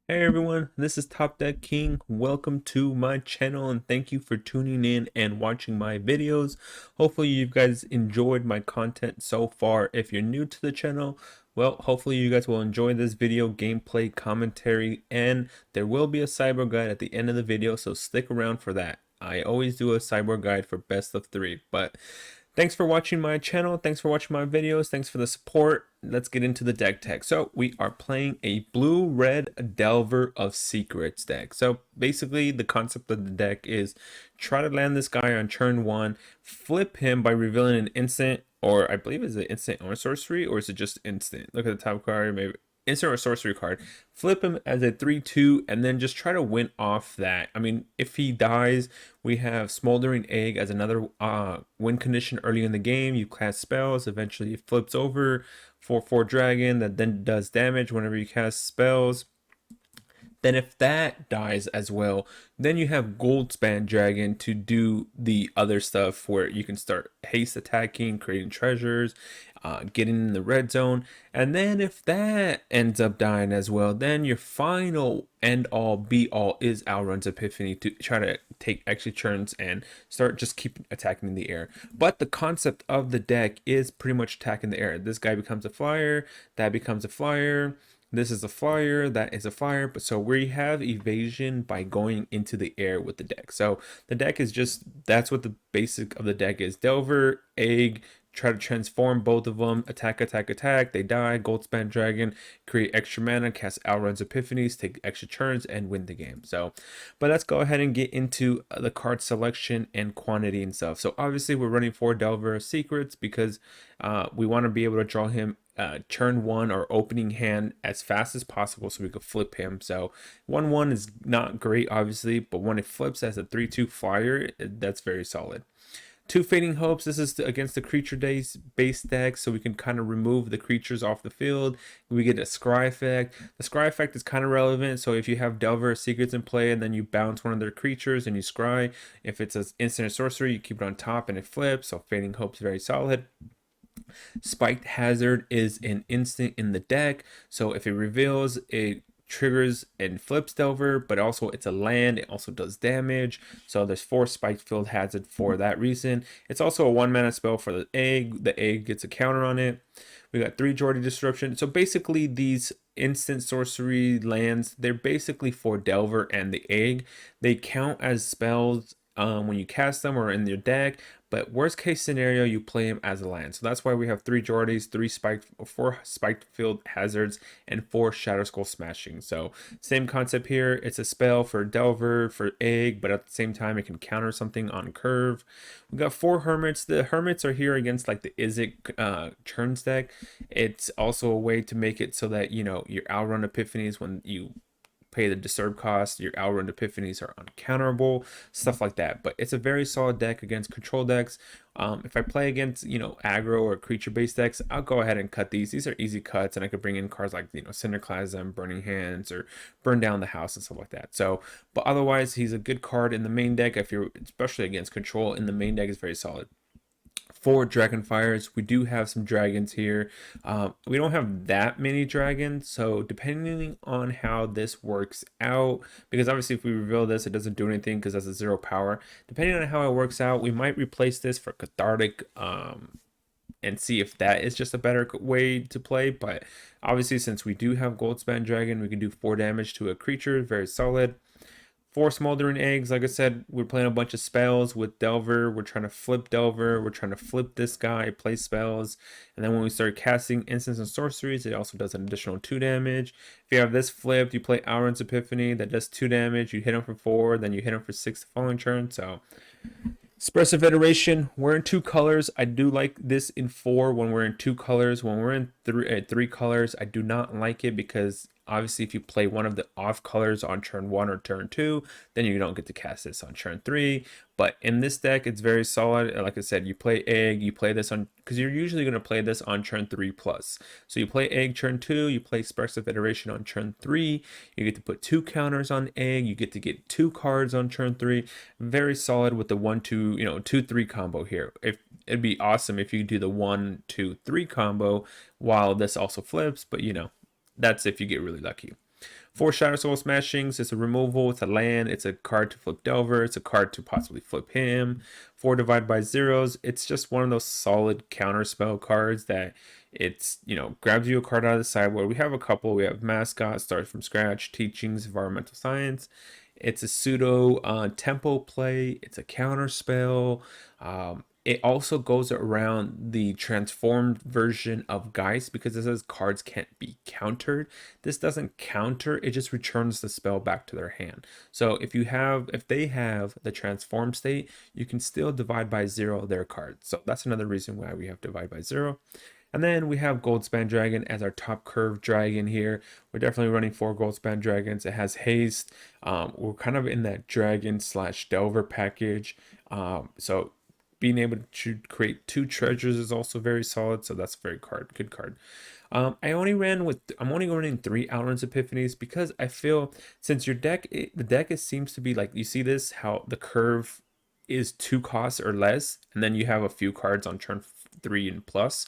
Hey everyone, this is Top Deck King. Welcome to my channel and thank you for tuning in and watching my videos. Hopefully you guys enjoyed my content so far. If you're new to the channel, well, hopefully you guys will enjoy this video gameplay commentary, and there will be a cyber guide at the end of the video, so stick around for that. I always do a cyber guide for best of 3, but thanks for watching my channel. Thanks for watching my videos. Thanks for the support. Let's get into the deck tech. So we are playing a blue-red Delver of Secrets deck. So basically the concept of the deck is try to land this guy on turn 1, flip him by revealing an instant, or I believe it's an instant or sorcery, or is it just instant? Look at the top card, maybe instant or sorcery card. Flip him as a 3/2 and then just try to win off that. I mean, if he dies, we have Smoldering Egg as another win condition early in the game. You cast spells, eventually it flips over for 4 dragon that then does damage whenever you cast spells. Then if that dies as well, then you have Goldspan Dragon to do the other stuff where you can start haste attacking, creating treasures, getting in the red zone. And then if that ends up dying as well, then your final end all be all is Alrund's Epiphany to try to take extra turns and start just keep attacking in the air. But the concept of the deck is pretty much attacking the air. This guy becomes a flyer, that becomes a flyer. This is a flyer, that is a flyer, but so we have evasion by going into the air with the deck. So the deck is just, that's what the basic of the deck is. Delver, Egg, try to transform both of them, attack, attack, attack, they die, Goldspan Dragon, create extra mana, cast Alrund's Epiphanies, take extra turns, and win the game. So, but let's go ahead and get into the card selection and quantity and stuff. So obviously we're running 4 Delver Secrets because we want to be able to draw him turn 1 or opening hand as fast as possible so we could flip him. So 1/1 is not great obviously, but when it flips as a 3/2 flyer, that's very solid. 2 Fading Hopes, this is against the creature base deck, so we can kind of remove the creatures off the field. We get a Scry effect. The Scry effect is kind of relevant, so if you have Delver Secrets in play and then you bounce one of their creatures and you Scry, if it's an instant or sorcery, you keep it on top and it flips, so Fading Hopes very solid. Spiked Hazard is an instant in the deck, so if it reveals, it triggers and flips Delver, but also it's a land, it also does damage, so there's 4 Spiked Field Hazard for that reason. It's also a 1 mana spell for the egg gets a counter on it. We got 3 Jordy Disruption. So basically these instant sorcery lands, they're basically for Delver and the egg. They count as spells when you cast them or in your deck, but worst case scenario, you play him as a land. So that's why we have 3 Jordys, 4 Spiked Field Hazards, and 4 Shadow Skull Smashing. So same concept here. It's a spell for Delver, for Egg, but at the same time, it can counter something on curve. We got 4 Hermits. The Hermits are here against like the Izzet Churns deck. It's also a way to make it so that, you know, your Outrun Epiphanies, when you pay the disturb cost, your Outrun Epiphanies are uncounterable, stuff like that. But it's a very solid deck against control decks. If I play against, you know, aggro or creature based decks, I'll go ahead and cut these. These are easy cuts, and I could bring in cards like, you know, Cinderclasm, Burning Hands, or Burn Down the House and stuff like that. So, but otherwise, he's a good card in the main deck. If you're especially against control, in the main deck is very solid. 4 Dragonfires. We do have some dragons here. We don't have that many dragons, so depending on how this works out, because obviously if we reveal this, it doesn't do anything because that's a 0 power. Depending on how it works out, we might replace this for Cathartic and see if that is just a better way to play. But obviously, since we do have Goldspan Dragon, we can do 4 damage to a creature, very solid. 4 Smoldering Eggs. Like I said, we're playing a bunch of spells with Delver. We're trying to flip Delver. We're trying to flip this guy, play spells. And then when we start casting instants and sorceries, it also does an additional 2 damage. If you have this flipped, you play Outrun's Epiphany. That does 2 damage. You hit him for 4, then you hit him for 6 the following turn. So Expressive Iteration, we're in 2 colors. I do like this in 4 when we're in 2 colors. When we're in 3 colors, I do not like it because obviously if you play one of the off colors on turn 1 or turn 2, then you don't get to cast this on turn 3. But in this deck, it's very solid. Like I said, you play Egg, you play this on, because you're usually going to play this on turn 3 plus. So you play Egg turn 2, you play Expressive Iteration on turn 3, you get to put 2 counters on Egg, you get to get 2 cards on turn 3. Very solid with the 1-2, 2-3 combo here. If it'd be awesome if you do the 1-2-3 combo while this also flips, but that's if you get really lucky. 4 Shadow Soul Smashings, it's a removal, it's a land, it's a card to flip Delver, it's a card to possibly flip him. 4 Divide by Zeros, it's just one of those solid counter spell cards that it's, grabs you a card out of the sideboard. We have a couple. We have Mascot, Start from Scratch, Teachings, Environmental Science. It's a pseudo tempo play. It's a counter spell. It also goes around the transformed version of Geist because it says cards can't be countered. This doesn't counter, it just returns the spell back to their hand. So if they have the transform state, you can still divide by 0 their cards. So that's another reason why we have divide by 0. And then we have Goldspan Dragon as our top curve dragon here. We're definitely running 4 Goldspan Dragons. It has haste. We're kind of in that dragon slash delver package. So being able to create 2 treasures is also very solid. So that's a very good card. I'm only running 3 Outlands Epiphanies because I feel since the deck seems to be like, you see this, how the curve is 2 costs or less, and then you have a few cards on turn 3 and plus.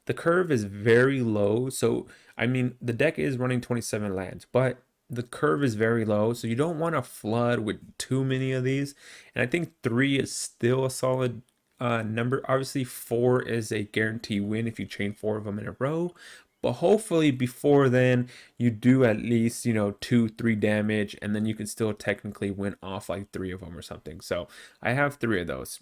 The curve is very low. So, I mean, the deck is running 27 lands, but the curve is very low. So you don't want to flood with too many of these. And I think 3 is still a solid number. Obviously, 4 is a guarantee win if you chain 4 of them in a row. But hopefully before then, you do at least, 2-3 damage, and then you can still technically win off like 3 of them or something. So I have 3 of those.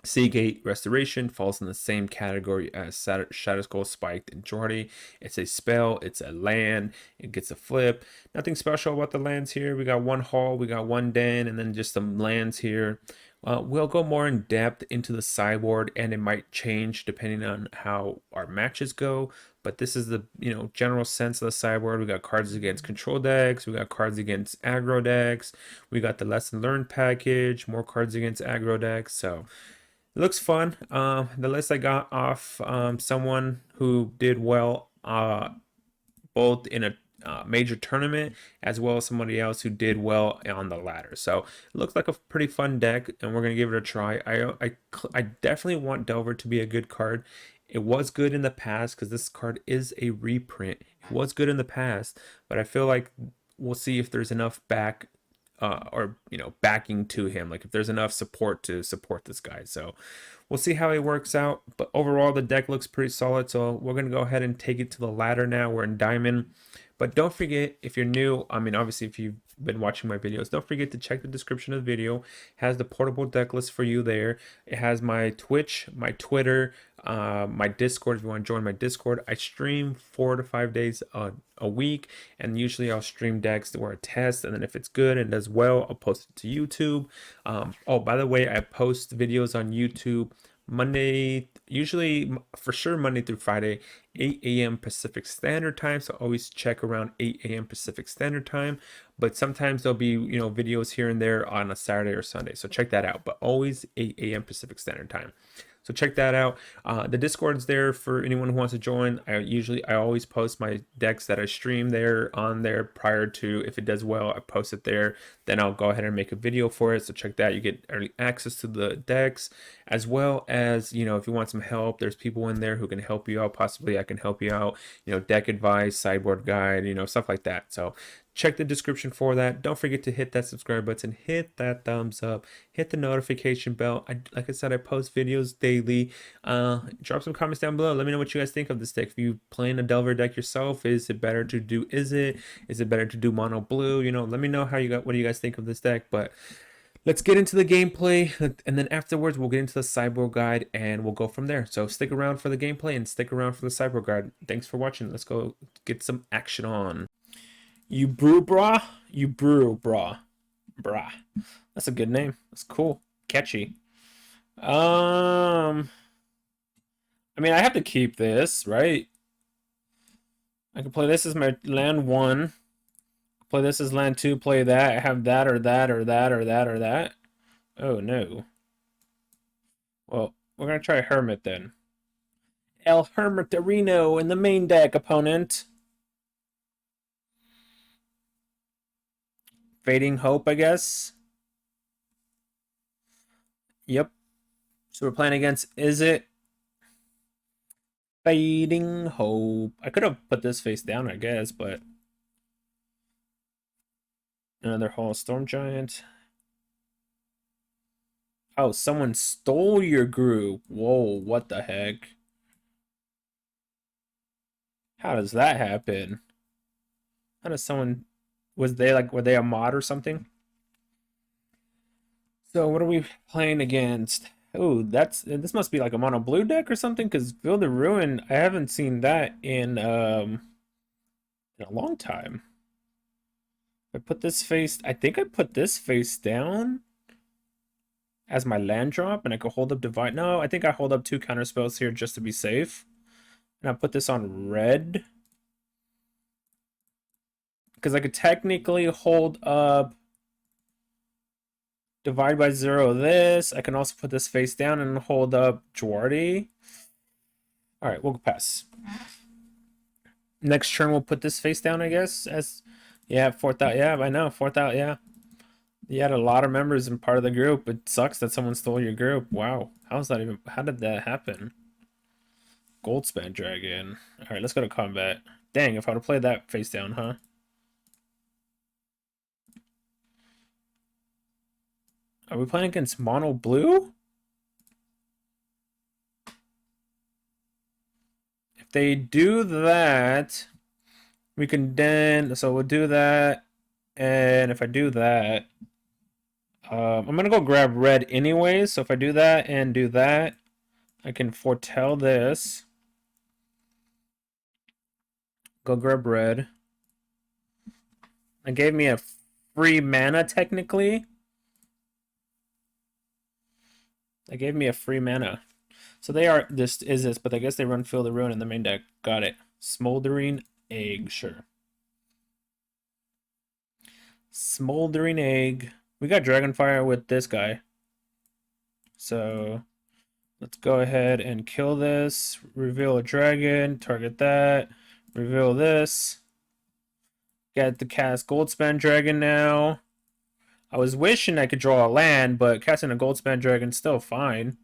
Seagate Restoration falls in the same category as Shadowskull Spiked and Jordy. It's a spell, it's a land, it gets a flip. Nothing special about the lands here. We got 1 hall, we got 1 den, and then just some lands here. We'll go more in depth into the sideboard, and it might change depending on how our matches go. But this is the general sense of the sideboard. We got cards against control decks, we got cards against aggro decks, we got the lesson learned package, more cards against aggro decks. So it looks fun. The list I got off someone who did well both in a major tournament as well as somebody else who did well on the ladder. So it looks like a pretty fun deck, and we're gonna give it a try. I definitely want Delver to be a good card. It was good in the past because this card is a reprint. It was good in the past, but I feel like we'll see if there's enough backing to him, like if there's enough support to support this guy. So we'll see how it works out, but overall the deck looks pretty solid. So we're going to go ahead and take it to the ladder now. We're in diamond. But don't forget, if you're new, I mean, obviously if you've been watching my videos, don't forget to check the description of the video. It has the portable deck list for you there. It has my Twitch, my Twitter, my Discord if you want to join my Discord. I stream 4 to 5 days a week, and usually I'll stream decks where I test, and then if it's good and does well, I'll post it to YouTube. Oh, by the way, I post videos on YouTube Monday, usually for sure Monday through Friday, 8 a.m. Pacific Standard Time. So always check around 8 a.m. Pacific Standard Time. But sometimes there'll be, videos here and there on a Saturday or Sunday. So check that out. But always 8 a.m. Pacific Standard Time. So check that out. The Discord's there for anyone who wants to join. I always post my decks that I stream there on there prior to, if it does well, I post it there. Then I'll go ahead and make a video for it. So check that. You get early access to the decks, as well as, if you want some help, there's people in there who can help you out. Possibly I can help you out, deck advice, sideboard guide, stuff like that. So check the description for that. Don't forget to hit that subscribe button, hit that thumbs up, hit the notification bell. Like I said, I post videos daily. Drop some comments down below. Let me know what you guys think of this deck. If you playing a Delver deck yourself, is it better to do Izzet? Is it better to do mono blue? Let me know what do you guys think of this deck. But let's get into the gameplay, and then afterwards we'll get into the sideboard guide and we'll go from there. So stick around for the gameplay and stick around for the sideboard guide. Thanks for watching. Let's go get some action on. You brew, brah? You brew, brah. Brah. That's a good name. That's cool. Catchy. I mean, I have to keep this, right? I can play this as my land 1. Play this as land 2. Play that. I have that or that or that or that or that. Oh, no. Well, we're going to try Hermit then. El Hermitarino in the main deck, opponent. Fading Hope, I guess. Yep. So we're playing against Izzet. Fading Hope. I could have put this face down, I guess, but Another Hall Storm Giant. Oh, someone stole your group. Whoa, what the heck? How does that happen? How does someone... Was they like, were they a mod or something? So what are we playing against? Oh, this must be like a mono blue deck or something, because Build the Ruin, I haven't seen that in a long time. I put this face, I think I put this face down as my land drop, and I could hold up Divine. No, I think I hold up 2 counter spells here just to be safe. And I put this on red. Because I could technically hold up Divide by 0 this. I can also put this face down and hold up Dwardy. Alright, we'll pass. Next turn we'll put this face down, I guess. As yeah, 4th out. Yeah, I know. 4th out, yeah. You had a lot of members and part of the group. It sucks that someone stole your group. Wow. How's that even... How did that happen? Goldspan Dragon. Alright, let's go to combat. Dang, if I would have played that face down, huh? Are we playing against mono blue? If they do that, we can then... So we'll do that. And if I do that... I'm going to go grab red anyways. So if I do that and do that, I can foretell this. Go grab red. It gave me a free mana, technically. They gave me a free mana. So they are, this is this, but I guess they run Field of Ruin in the main deck. Got it. Smoldering Egg, sure. Smoldering Egg. We got Dragonfire with this guy. So let's go ahead and kill this. Reveal a dragon. Target that. Reveal this. Get to cast Goldspan Dragon now. I was wishing I could draw a land, but casting a Goldspan Dragon's still fine.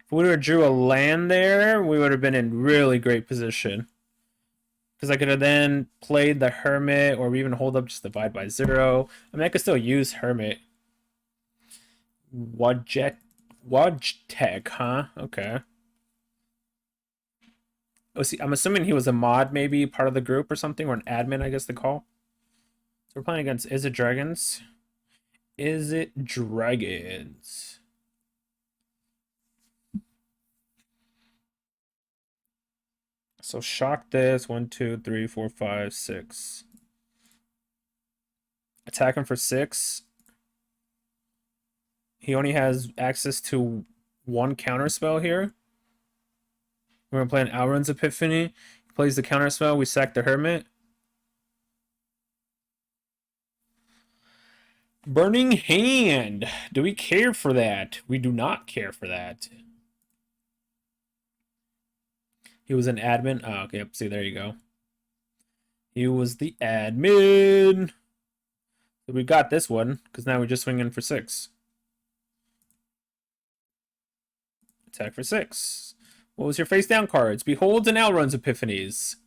If we would have drew a land there, we would have been in really great position. Because I could have then played the Hermit, or even hold up just Divide by 0. I mean, I could still use Hermit. Wajtek, huh? Okay. Oh, see, I'm assuming he was a mod, maybe part of the group or something, or an admin, I guess they call. So we're playing against Izzet Dragons. Izzet Dragons. So shock this. 1, 2, 3, 4, 5, 6. Attack him for 6. He only has access to 1 counter spell here. We're gonna play an Alrund's Epiphany. He plays the counter spell. We sack the Hermit. Burning Hand. Do we care for that? We do not care for that. He was an admin. Oh, okay. See, there you go. He was the admin. So we got this one, because now we're just swinging for 6. Attack for 6. What was your face down cards? Beholds and Alrund's Epiphanies.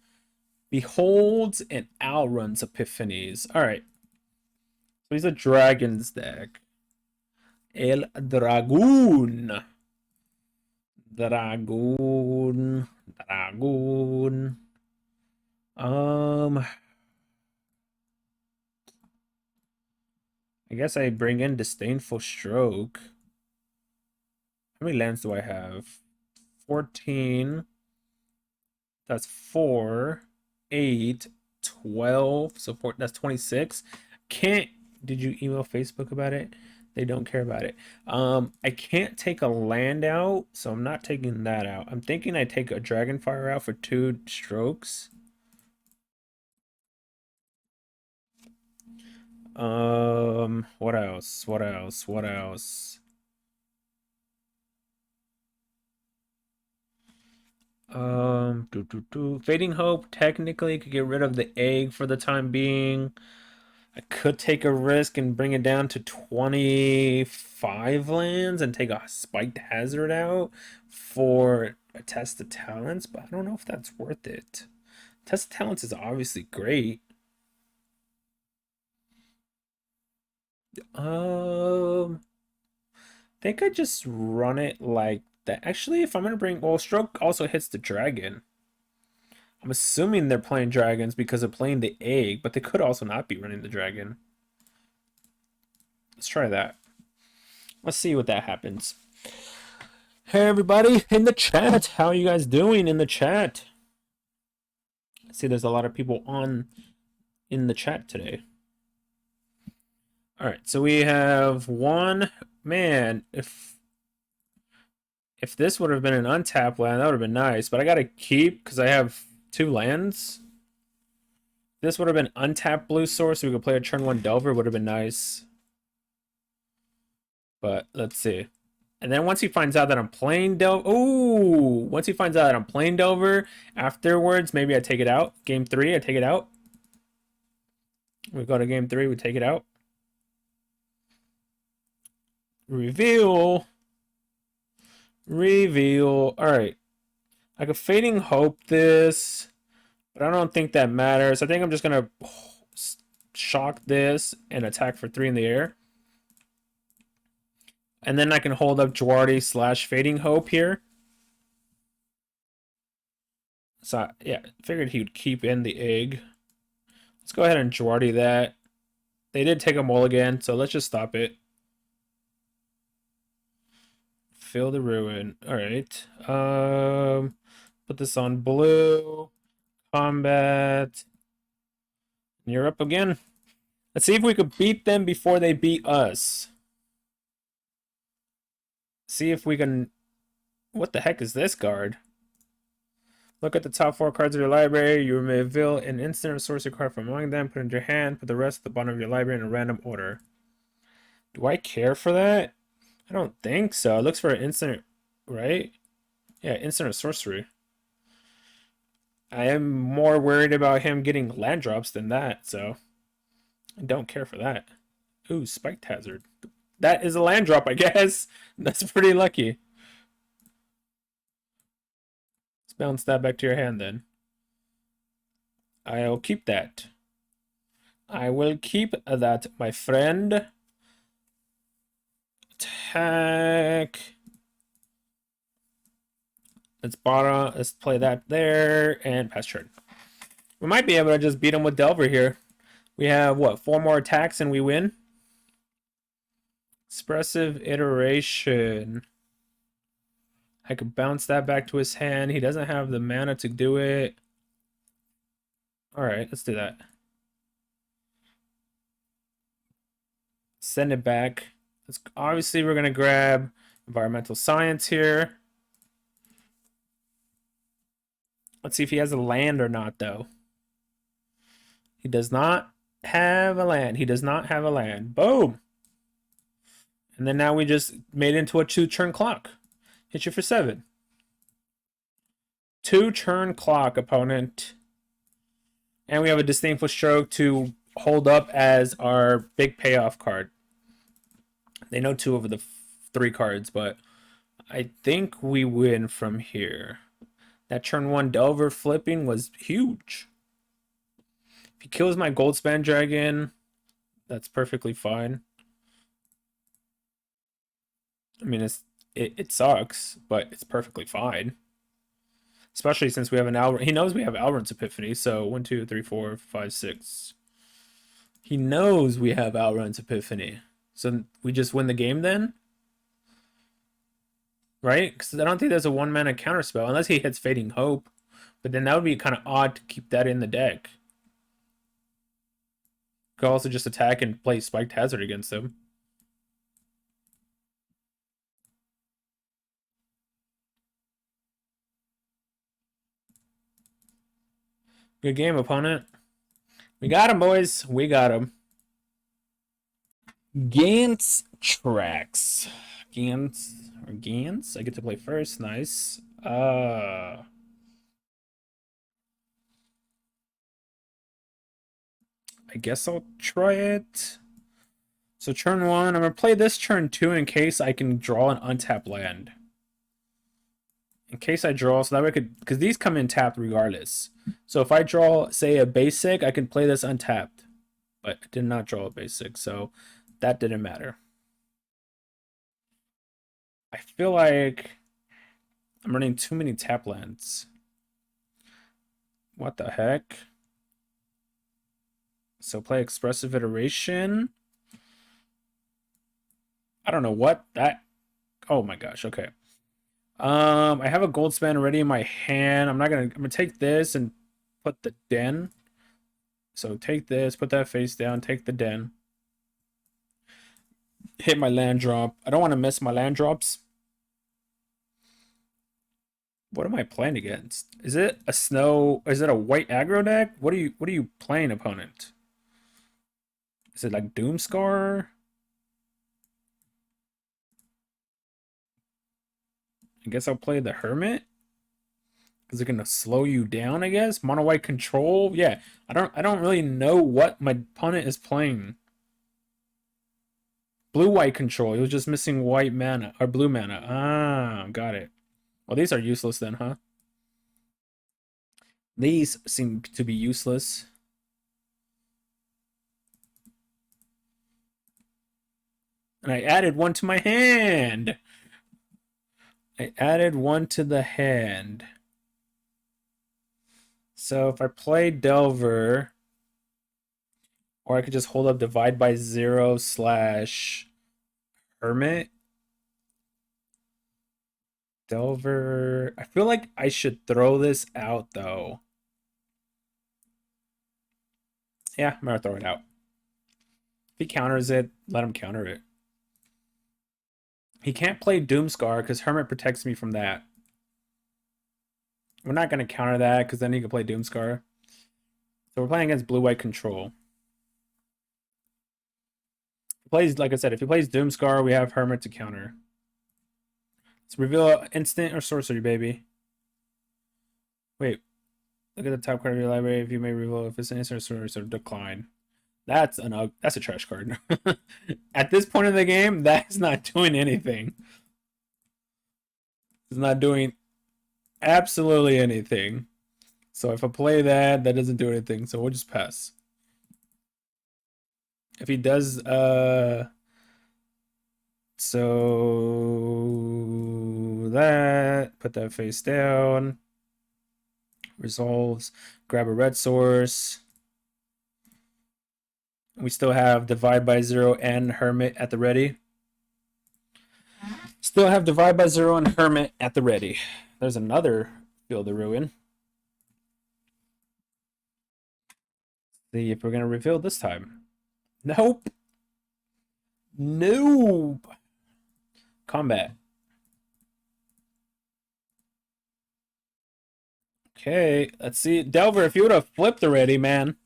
Beholds and Alrund's Epiphanies. Alright. So he's a Dragons deck. El Dragoon. Dragoon. Dragoon. I guess I bring in Disdainful Stroke. How many lands do I have? 14. That's 4, 8, 12. So that's 26. Can't. Did you email Facebook about it? They don't care about it. I can't take a land out, so I'm not taking that out. I'm thinking I take a Dragonfire out for 2 strokes. What else? What else? What else? Fading Hope technically could get rid of the egg for the time being. I could take a risk and bring it down to 25 lands and take a Spiked Hazard out for a Test of Talents, but I don't know if that's worth it. Test of Talents is obviously great. I think I just run it like that. Actually, if I'm gonna bring, well, Stroke also hits the dragon. I'm assuming they're playing dragons because they're playing the egg, but they could also not be running the dragon. Let's try that. Let's see what that happens. Hey everybody in the chat, how are you guys doing in the chat? I see there's a lot of people in the chat today. All right, so we have one man. If this would have been an untapped land, that would have been nice. But I gotta keep because I have 2 lands. This would have been untapped blue source, so we could play a turn 1 Delver. Would have been nice. But let's see. And then once he finds out that I'm playing Delver, ooh! Once he finds out that I'm playing Delver, afterwards maybe I take it out. Game 3, I take it out. We go to game 3, we take it out. Reveal. All right. I could Fading Hope this, but I don't think that matters. I think I'm just gonna shock this and attack for 3 in the air. And then I can hold up Jwardy / Fading Hope here. So yeah, figured he would keep in the egg. Let's go ahead and Jwardy that. They did take a mulligan, so let's just stop it. Fill the ruin. All right. Put this on blue. Combat. You're up again. Let's see if we could beat them before they beat us. See if we can... What the heck is this card? Look at the top 4 cards of your library. You may reveal an instant or sorcery card from among them. Put it in your hand. Put the rest at the bottom of your library in a random order. Do I care for that? I don't think so. It looks for an instant, right? Yeah, instant or sorcery. I am more worried about him getting land drops than that, so I don't care for that. Ooh, Spiked Hazard. That is a land drop, I guess. That's pretty lucky. Let's bounce that back to your hand then. I'll keep that. I will keep that, my friend. Attack. Let's play that there and pass turn. We might be able to just beat him with Delver here. We have what, 4 more attacks and we win? Expressive Iteration. I could bounce that back to his hand. He doesn't have the mana to do it. Alright, let's do that. Send it back. Obviously, we're going to grab Environmental Science here. Let's see if he has a land or not, though. He does not have a land. He does not have a land. Boom! And then now we just made it into a 2-turn clock. Hit you for 7. 2-turn clock, opponent. And we have a Disdainful Stroke to hold up as our big payoff card. They know 2 of the 3 cards, but I think we win from here. That turn 1 Delver flipping was huge. If he kills my Goldspan Dragon, that's perfectly fine. I mean, it sucks, but it's perfectly fine. Especially since we have an Alrund. He knows we have Alrund's Epiphany, so 1, 2, 3, 4, 5, 6. He knows we have Alrund's Epiphany. So we just win the game then? Right? Because I don't think there's a 1-mana counterspell, unless he hits Fading Hope. But then that would be kind of odd to keep that in the deck. Could also just attack and play Spiked Hazard against him. Good game, opponent. We got him, boys. We got him. Gantz Tracks. Gantz? I get to play first. Nice. I guess I'll try it. So turn 1, I'm going to play this turn 2 in case I can draw an untapped land. In case I draw, so that way I could, because these come in tapped regardless. So if I draw, say, a basic, I can play this untapped. But I did not draw a basic, so That didn't matter. I feel like I'm running too many tap lands. What the heck? So play expressive iteration. I don't know what that. Oh my gosh. Okay. I have a gold span already in my hand. I'm gonna take this and put the den. So take this, put that face down, take the den. Hit my land drop. I don't want to miss my land drops. What am I playing against? Is it a snow? Is it a white aggro deck? What are you playing, opponent? Is it like Doomscar? I guess I'll play the Hermit. Is it gonna slow you down, I guess? Mono white control? Yeah. I don't really know what my opponent is playing. Blue white control. He was just missing white mana or blue mana. Ah, got it. Well, these are useless then, huh? These seem to be useless. And I added one to my hand. I added one to the hand. So if I play Delver, or I could just hold up Divide by Zero / Hermit. Delver. I feel like I should throw this out though. Yeah, I'm gonna throw it out. If he counters it, let him counter it. He can't play Doomscar because Hermit protects me from that. We're not gonna counter that because then he can play Doomscar. So we're playing against blue-white control. If he plays, like I said, if he plays Doomscar, we have Hermit to counter. Let's reveal instant or sorcery, baby. Wait, look at the top card of your library. If you may reveal if it's an instant or sorcery, decline. That's a trash card. At this point in the game, that's not doing anything. It's not doing absolutely anything. So if I play that, that doesn't do anything. So we'll just pass. If he does, so that, put that face down. Resolves, grab a red source. We still have Divide by Zero and Hermit at the ready. Still have Divide by Zero and Hermit at the ready. There's another Field of Ruin. See if we're gonna reveal this time. Nope. Nope. Combat. Okay, let's see. Delver, if you would have flipped already, man.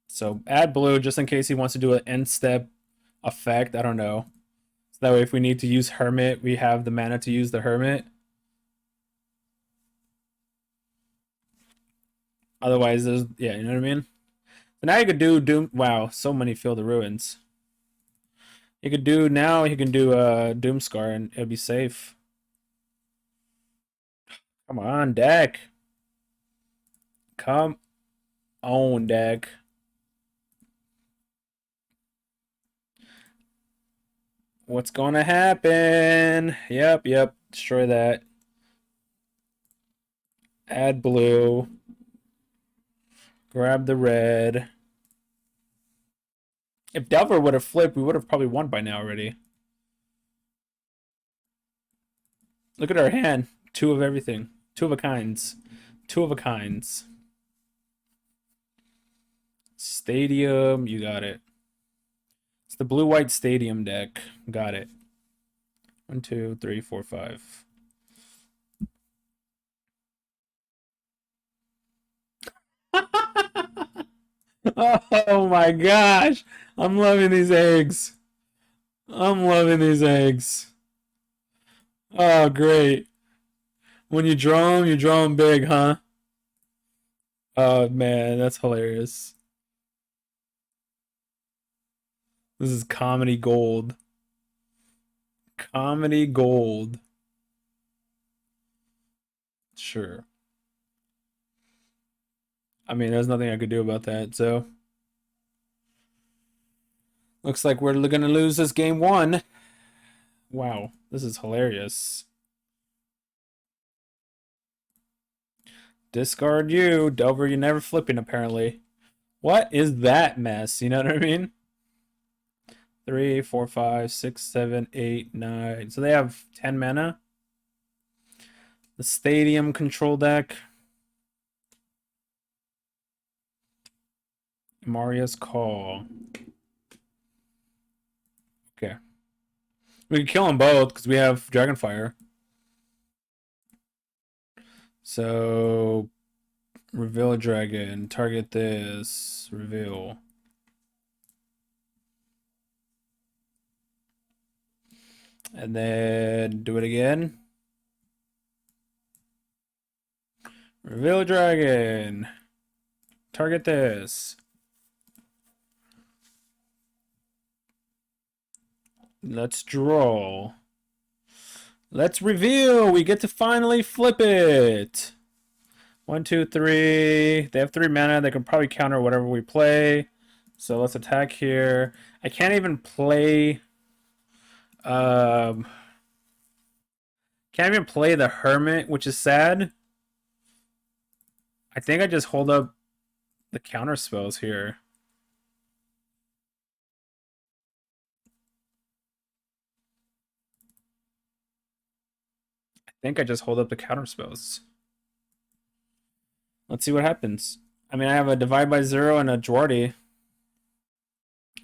So add blue just in case he wants to do an end step effect. I don't know. So that way if we need to use Hermit, we have the mana to use the Hermit. Otherwise, there's, yeah, you know what I mean? So now you could do Doom. Wow, so many Field of Ruins. You could do, now he can do Doomscar and it'll be safe. Come on, deck. Come on, deck. What's gonna happen? Yep. Destroy that. Add blue. Grab the red. If Delver would have flipped, we would have probably won by now already. Look at our hand. Two of everything. Two of a kinds. Two of a kinds. Stadium. You got it. It's the blue-white stadium deck. Got it. 1, 2, 3, 4, 5. Oh my gosh. I'm loving these eggs. I'm loving these eggs. Oh, great. When you draw them big, huh? Oh man, that's hilarious. This is comedy gold. Comedy gold. Sure. I mean, there's nothing I could do about that, so. Looks like we're gonna lose this game 1. Wow, this is hilarious. Discard you. Delver, you're never flipping, apparently. What is that mess? You know what I mean? 3, 4, 5, 6, 7, 8, 9. So they have 10 mana. The stadium control deck. Maria's Call. Okay. We can kill them both because we have Dragonfire. So reveal a dragon. Target this. Reveal. And then do it again. Reveal a dragon. Target this. Let's draw. Let's reveal. We get to finally flip it. 1, 2, 3. They have 3 mana. They can probably counter whatever we play. So let's attack here. I can't even play. Can't even play the Hermit, which is sad. I think I just hold up the counter spells here. I think I just hold up the counter spells. Let's see what happens. I mean, I have a divide by 0 and a Dwardy.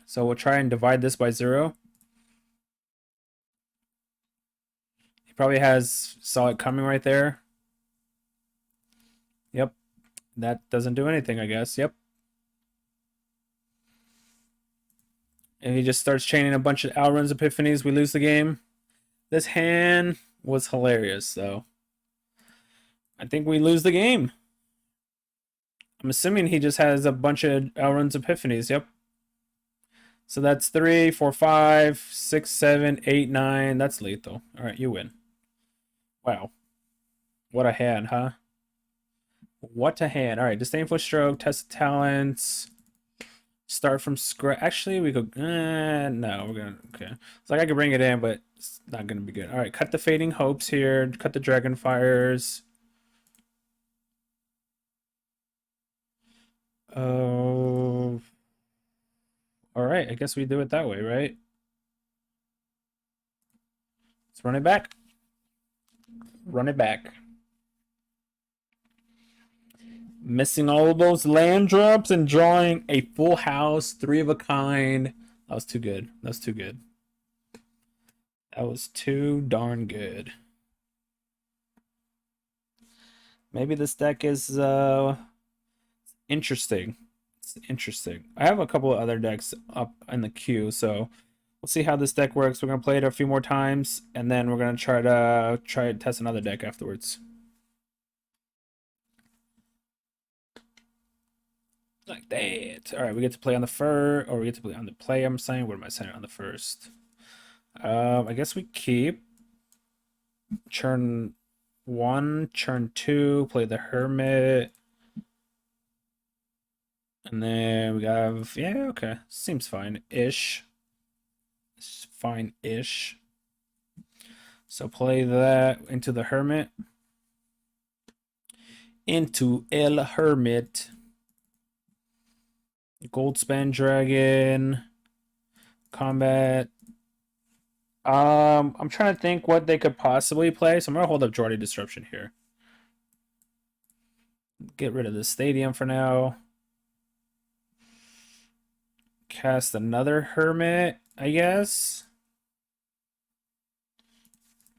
So we'll try and divide this by 0. He probably saw it coming right there. Yep. That doesn't do anything, I guess. Yep. And he just starts chaining a bunch of Alrun's Epiphanies. We lose the game. This hand was hilarious, though. I think we lose the game. I'm assuming he just has a bunch of Elrond's Epiphanies. Yep. So that's 3, 4, 5, 6, 7, 8, 9. That's lethal. All right, you win. Wow. What a hand, huh? What a hand. All right, Disdainful Stroke, Test of Talents. Start from scratch. Actually, we go. No, we're gonna. Okay. It's like I could bring it in, but it's not gonna be good. All right, cut the Fading Hopes here. Cut the Dragonfires. Oh. All right, I guess we do it that way, right? Let's run it back. Run it back. Missing all of those land drops and drawing a full house, 3 of a kind. That was too good. That was too good. That was too darn good. Maybe this deck is interesting. It's interesting. I have a couple of other decks up in the queue, so we'll see how this deck works. We're gonna play it a few more times, and then we're gonna try to test another deck afterwards. Like that. All right, we get to play on the or we get to play on the play. I'm saying, what am I saying on the first? I guess we keep turn 1, turn 2, play the Hermit, and then we have okay, seems fine-ish. Fine-ish. So play that into the Hermit. Into El Hermit. Goldspan Dragon. Combat. I'm trying to think what they could possibly play. So I'm gonna hold up Jordy Disruption here. Get rid of the stadium for now. Cast another Hermit, I guess.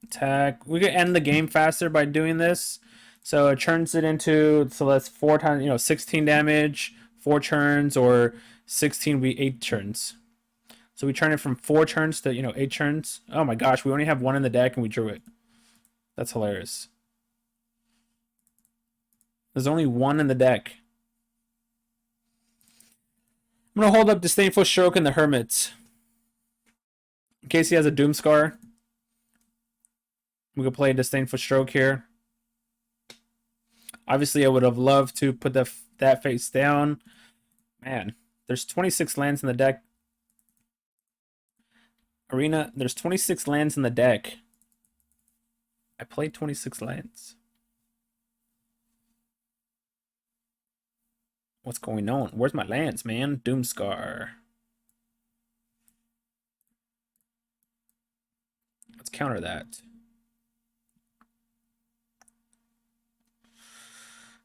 Attack. We could end the game faster by doing this. So it turns it into, so that's 4 times, 16 damage, 4 turns, or 16 be 8 turns. So we turn it from 4 turns to, 8 turns. Oh my gosh, we only have 1 in the deck and we drew it. That's hilarious. There's only 1 in the deck. I'm going to hold up Disdainful Stroke and the Hermits. In case he has a Doomscar. We could play Disdainful Stroke here. Obviously, I would have loved to put the that face down. Man, there's 26 lands in the deck. Arena, there's 26 lands in the deck. I played 26 lands. What's going on? Where's my lands, man? Doomscar. Let's counter that.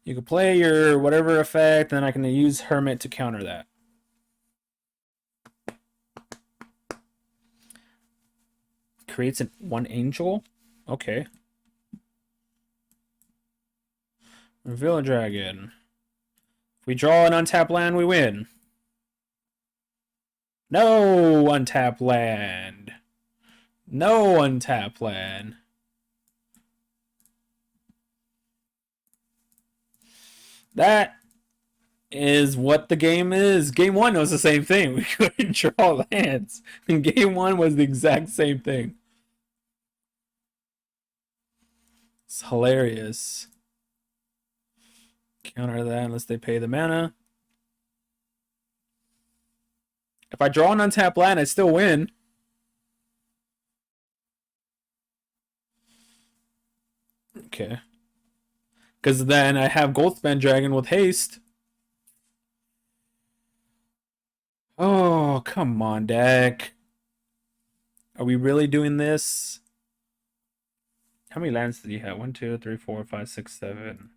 You can play your whatever effect, and I can use Hermit to counter that. Creates one angel? Okay. Reveal a dragon. If we draw an untapped land, we win. No untapped land. No untapped land. That is what the game is. Game 1 was the same thing. We couldn't draw lands. And game 1 was the exact same thing. It's hilarious. Counter that unless they pay the mana. If I draw an untapped land, I still win. Okay. Because then I have Goldspan Dragon with haste. Oh, come on, deck. Are we really doing this? How many lands did he have? 1, 2, 3, 4, 5, 6, 7.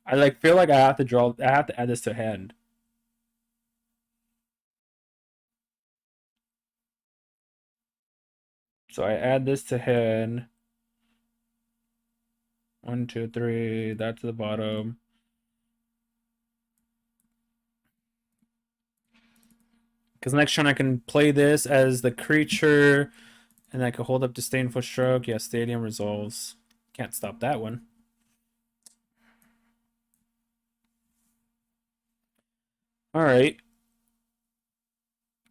I feel like I have to draw. I have to add this to hand. So I add this to hand. 1, 2, 3. That to the bottom. Because next turn I can play this as the creature, and I can hold up Disdainful Stroke. Yeah, Stadium resolves. Can't stop that one. All right.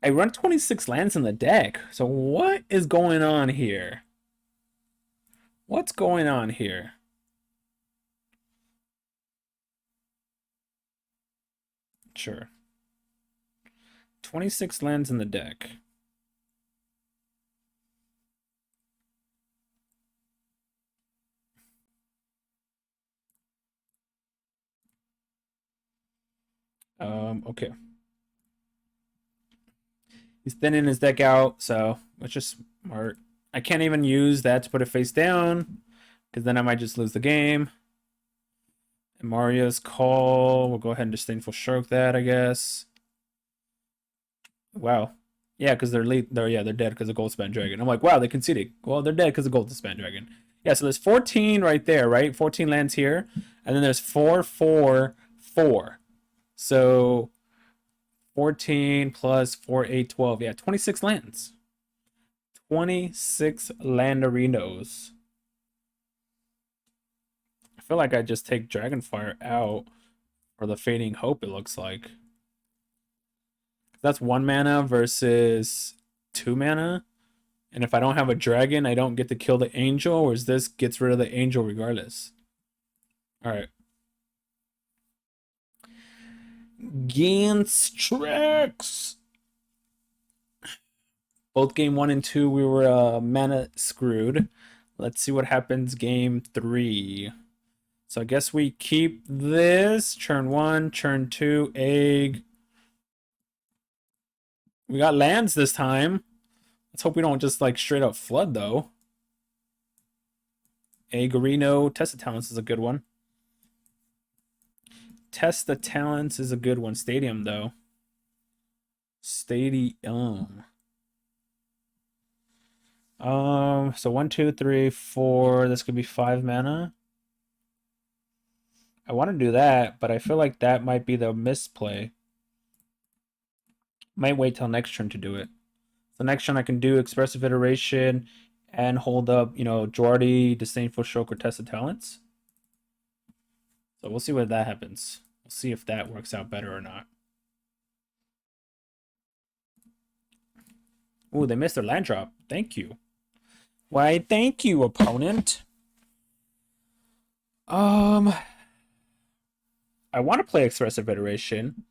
I run 26 lands in the deck. So what is going on here? What's going on here? Sure. 26 lands in the deck. Okay. He's thinning his deck out, so that's just smart. I can't even use that to put it face down, because then I might just lose the game. And Mario's call, we'll go ahead and Disdainful Stroke that, I guess. Wow. Yeah, because they're dead because of Goldspan Dragon. I'm like, wow, they conceded. Well, they're dead because of Goldspan Dragon. Yeah, so there's 14 right there, right? 14 lands here. And then there's 4, 4, 4. So 14 plus 4, 8, 12. Yeah, 26 lands. 26 landerinos. I feel like I just take Dragonfire out for the Fading Hope, it looks like. That's 1 mana versus 2 mana. And if I don't have a dragon, I don't get to kill the angel, whereas this gets rid of the angel regardless. Alright. Ganstrax. Both game 1 and 2, we were mana screwed. Let's see what happens game 3. So I guess we keep this. Turn 1, turn 2, egg. We got lands this time. Let's hope we don't just like straight up flood though. Agorino, Test the Talents is a good one. Test the Talents is a good one. Stadium though. Stadium. So 1, 2, 3, 4. This could be 5 mana. I want to do that, but I feel like that might be the misplay. Might wait till next turn to do it. So next turn I can do Expressive Iteration and hold up, Jordy, Disdainful Stroke, or Test of Talents. So we'll see what that happens. We'll see if that works out better or not. Ooh, they missed their land drop. Thank you. Why, thank you, opponent. I want to play Expressive Iteration.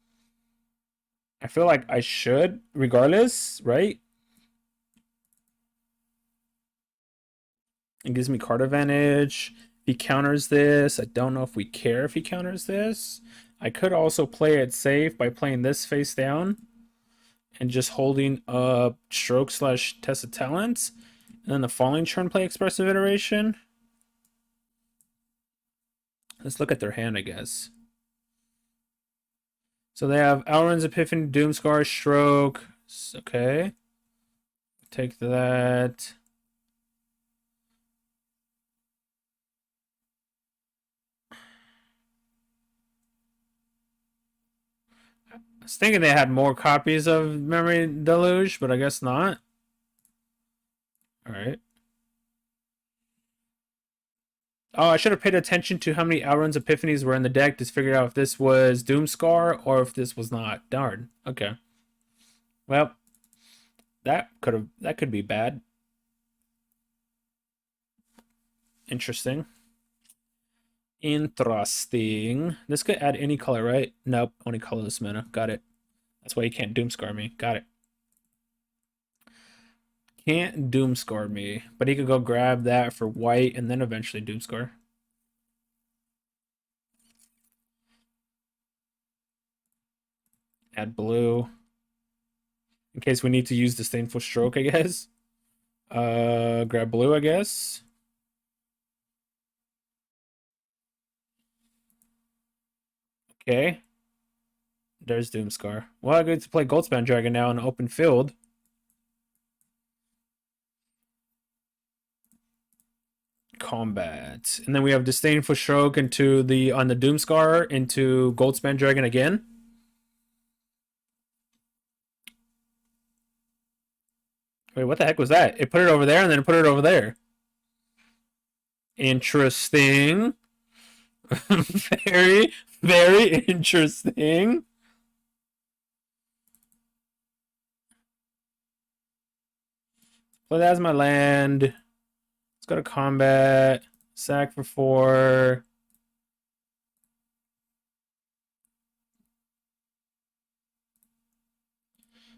I feel like I should, regardless, right? It gives me card advantage. If he counters this, I don't know if we care if he counters this. I could also play it safe by playing this face down and just holding a stroke slash test of talents. And then the following turn play Expressive Iteration. Let's look at their hand, I guess. So they have Alrund's Epiphany, Doomscar, Stroke. Okay. Take that. I was thinking they had more copies of Memory Deluge, but I guess not. Alright. Oh, I should have paid attention to how many Alrund's Epiphanies were in the deck to figure out if this was Doomscar or if this was not. Darn. Okay. Well, that could be bad. Interesting. Interesting. This could add any color, right? Nope, only colorless mana. Got it. That's why you can't Doomscar me. Got it. Can't Doomscar me, but he could go grab that for white and then eventually Doomscar. Add blue. In case we need to use Disdainful Stroke, I guess. Grab blue, I guess. Okay. There's Doomscar. Well, I get to play Goldspan Dragon now in an open field. Combat. And then we have Disdainful Stroke into the on the Doomscar into Goldspan Dragon again. Wait, what the heck was that? It put it over there and then it put it over there. Interesting. Very, very interesting. Play that as my land. Let's go to combat. Sack for 4.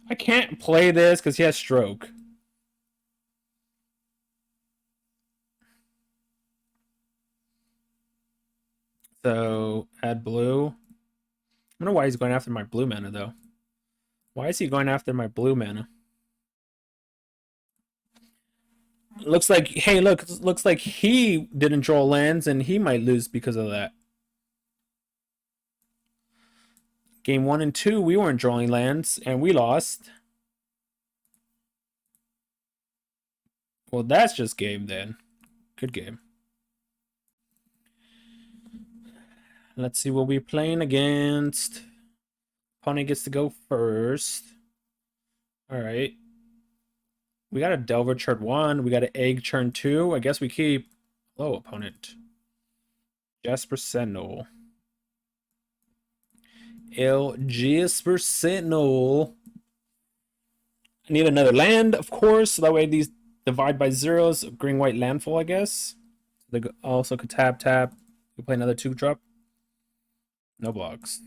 I can't play this because he has stroke. So add blue. I don't know why he's going after my blue mana though. Why is he going after my blue mana? Looks like, hey, look, looks like he didn't draw lands and he might lose because of that. Game 1 and 2, we weren't drawing lands and we lost. Well, that's just game then. Good game. Let's see what we're playing against. Opponent gets to go first. All right. We got a Delver turn 1. We got an Egg turn 2. I guess we keep... Hello, opponent. Jasper Sentinel. El Jasper Sentinel. I need another land, of course. So that way these divide by zeros. Green-white landfall, I guess. They also could tap. We play another 2-drop. No blocks.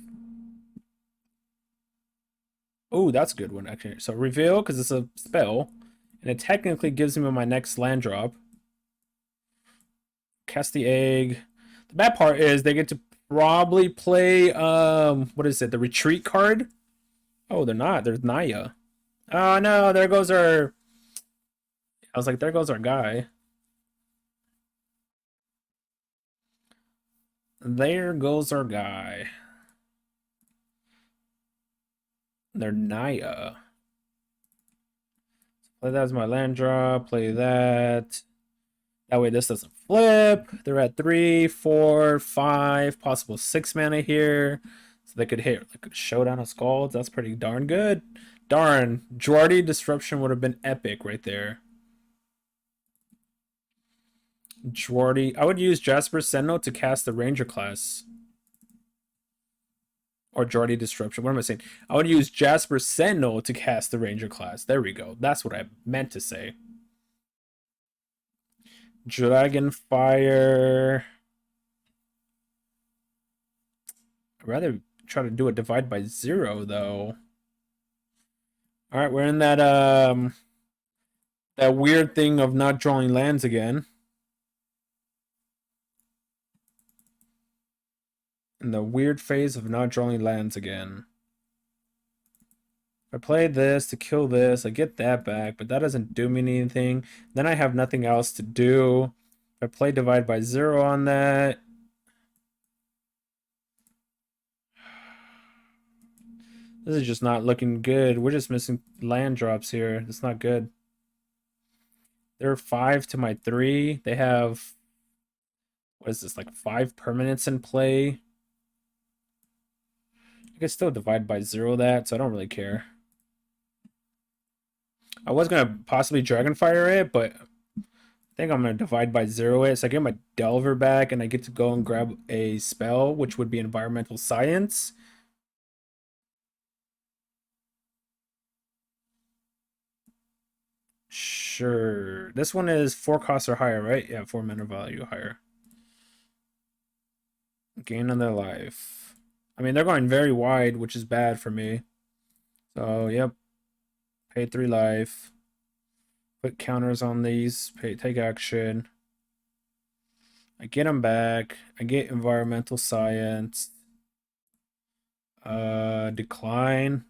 Oh, that's a good one, actually. So reveal, because it's a spell. And it technically gives me my next land drop. Cast the egg. The bad part is they get to probably play, what is it? The retreat card? Oh, they're not. There's Naya. Oh, no. There goes our... I was like, there goes our guy. There goes our guy. They're Naya. Play that as my land drop. Play that. That way this doesn't flip. They're at 3, 4, 5, possible 6 mana here. So they could hit like a Showdown of Skulls. That's pretty darn good. Darn. Jwari Disruption would have been epic right there. Jwari. I would use Jasper Sentinel to cast the Ranger class. Or Jwari Disruption. What am I saying? I would use Jasper Sentinel to cast the Ranger class. There we go. That's what I meant to say. Dragonfire. I I'd rather try to do a divide by 0 though. All right, we're in that weird thing of not drawing lands again. In the weird phase of not drawing lands again. If I play this to kill this, I get that back, but that doesn't do me anything. Then I have nothing else to do. If I play divide by 0 on that, this is just not looking good. We're just missing land drops here. It's not good. They're 5 to my 3. They have, what is this, like 5 permanents in play? I can still divide by 0 that, so I don't really care. I was going to possibly Dragonfire it, but I think I'm going to divide by 0 it. So I get my Delver back, and I get to go and grab a spell, which would be Environmental Science. Sure. This one is 4 costs or higher, right? Yeah, 4 mana value higher. Gain on their life. I mean, they're going very wide, which is bad for me. So, yep. Pay 3 life. Put counters on these. Take action. I get them back. I get Environmental Science. Decline.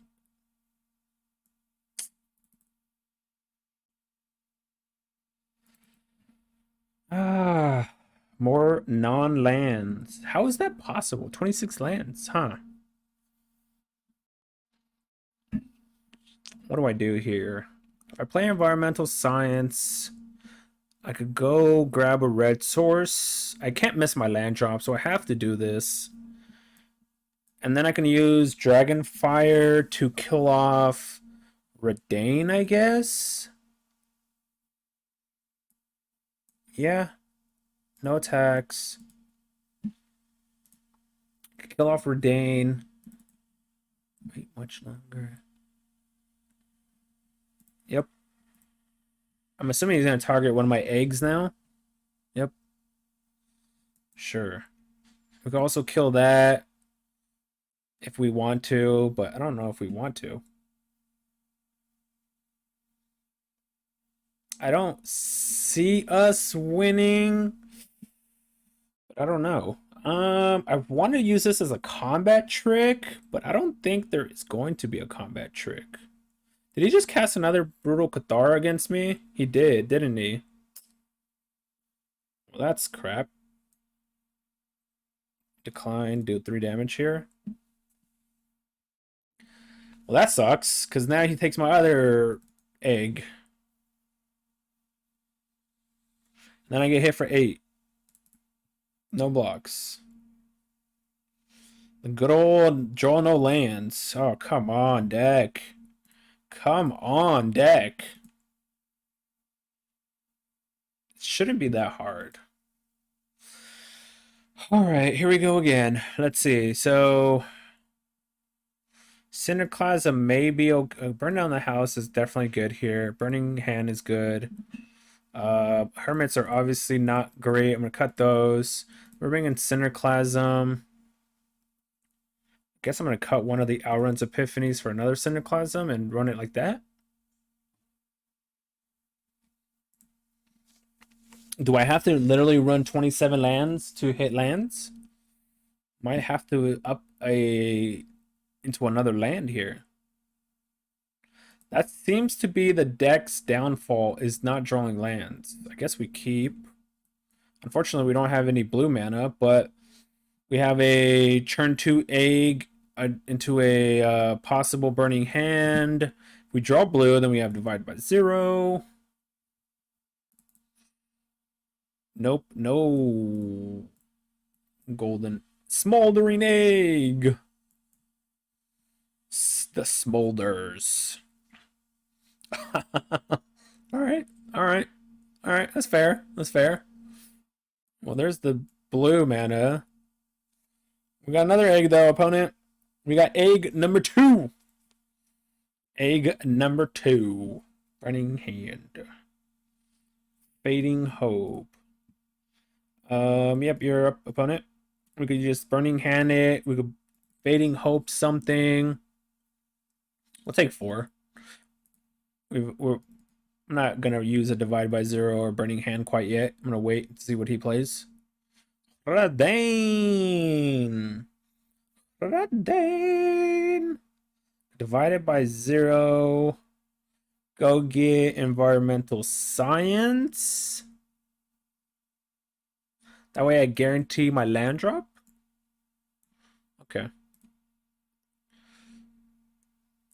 More non-lands. How is that possible? 26 lands, huh? What do I do here? If I play Environmental Science, I could go grab a red source. I can't miss my land drop, so I have to do this. And then I can use Dragonfire to kill off Redain, I guess? Yeah. No attacks. Kill off Redain. Wait much longer. Yep. I'm assuming he's going to target one of my eggs now. Yep. Sure. We can also kill that if we want to, but I don't know if we want to. I don't see us winning, but I don't know. I want to use this as a combat trick, but I don't think there is going to be a combat trick. Did he just cast another Brutal Cathar against me? He did, didn't he? Well, that's crap. Decline, do 3 damage here. Well, that sucks, because now he takes my other egg. Then I get hit for 8. No blocks. The good old draw no lands. Oh, come on, deck. Come on, deck. It shouldn't be that hard. Alright, here we go again. Let's see. So, Cinderclasm may be okay. Burn down the house is definitely good here. Burning Hand is good. Hermits are obviously not great. I'm going to cut those. We're bringing Cinderclasm. Guess I'm going to cut one of the Outrun's Epiphanies for another Cinderclasm and run it like that. Do I have to literally run 27 lands to hit lands? Might have to up into another land here. That seems to be the deck's downfall, is not drawing lands. I guess we keep. Unfortunately, we don't have any blue mana, but we have a turn 2 egg into a possible Burning Hand. If we draw blue, then we have divide by 0. Nope, no golden smoldering egg. The smolders. All right. That's fair. Well, there's the blue mana. We got another egg though, opponent. We got egg number 2. Burning Hand. Fading Hope. Yep, you're up, opponent. We could just Burning Hand it. We could Fading Hope something. We'll take 4. I'm not gonna use a Divide by 0 or Burning Hand quite yet. I'm gonna wait to see what he plays. Radane. Radane. Divided by 0. Go get Environmental Science. That way I guarantee my land drop. Okay.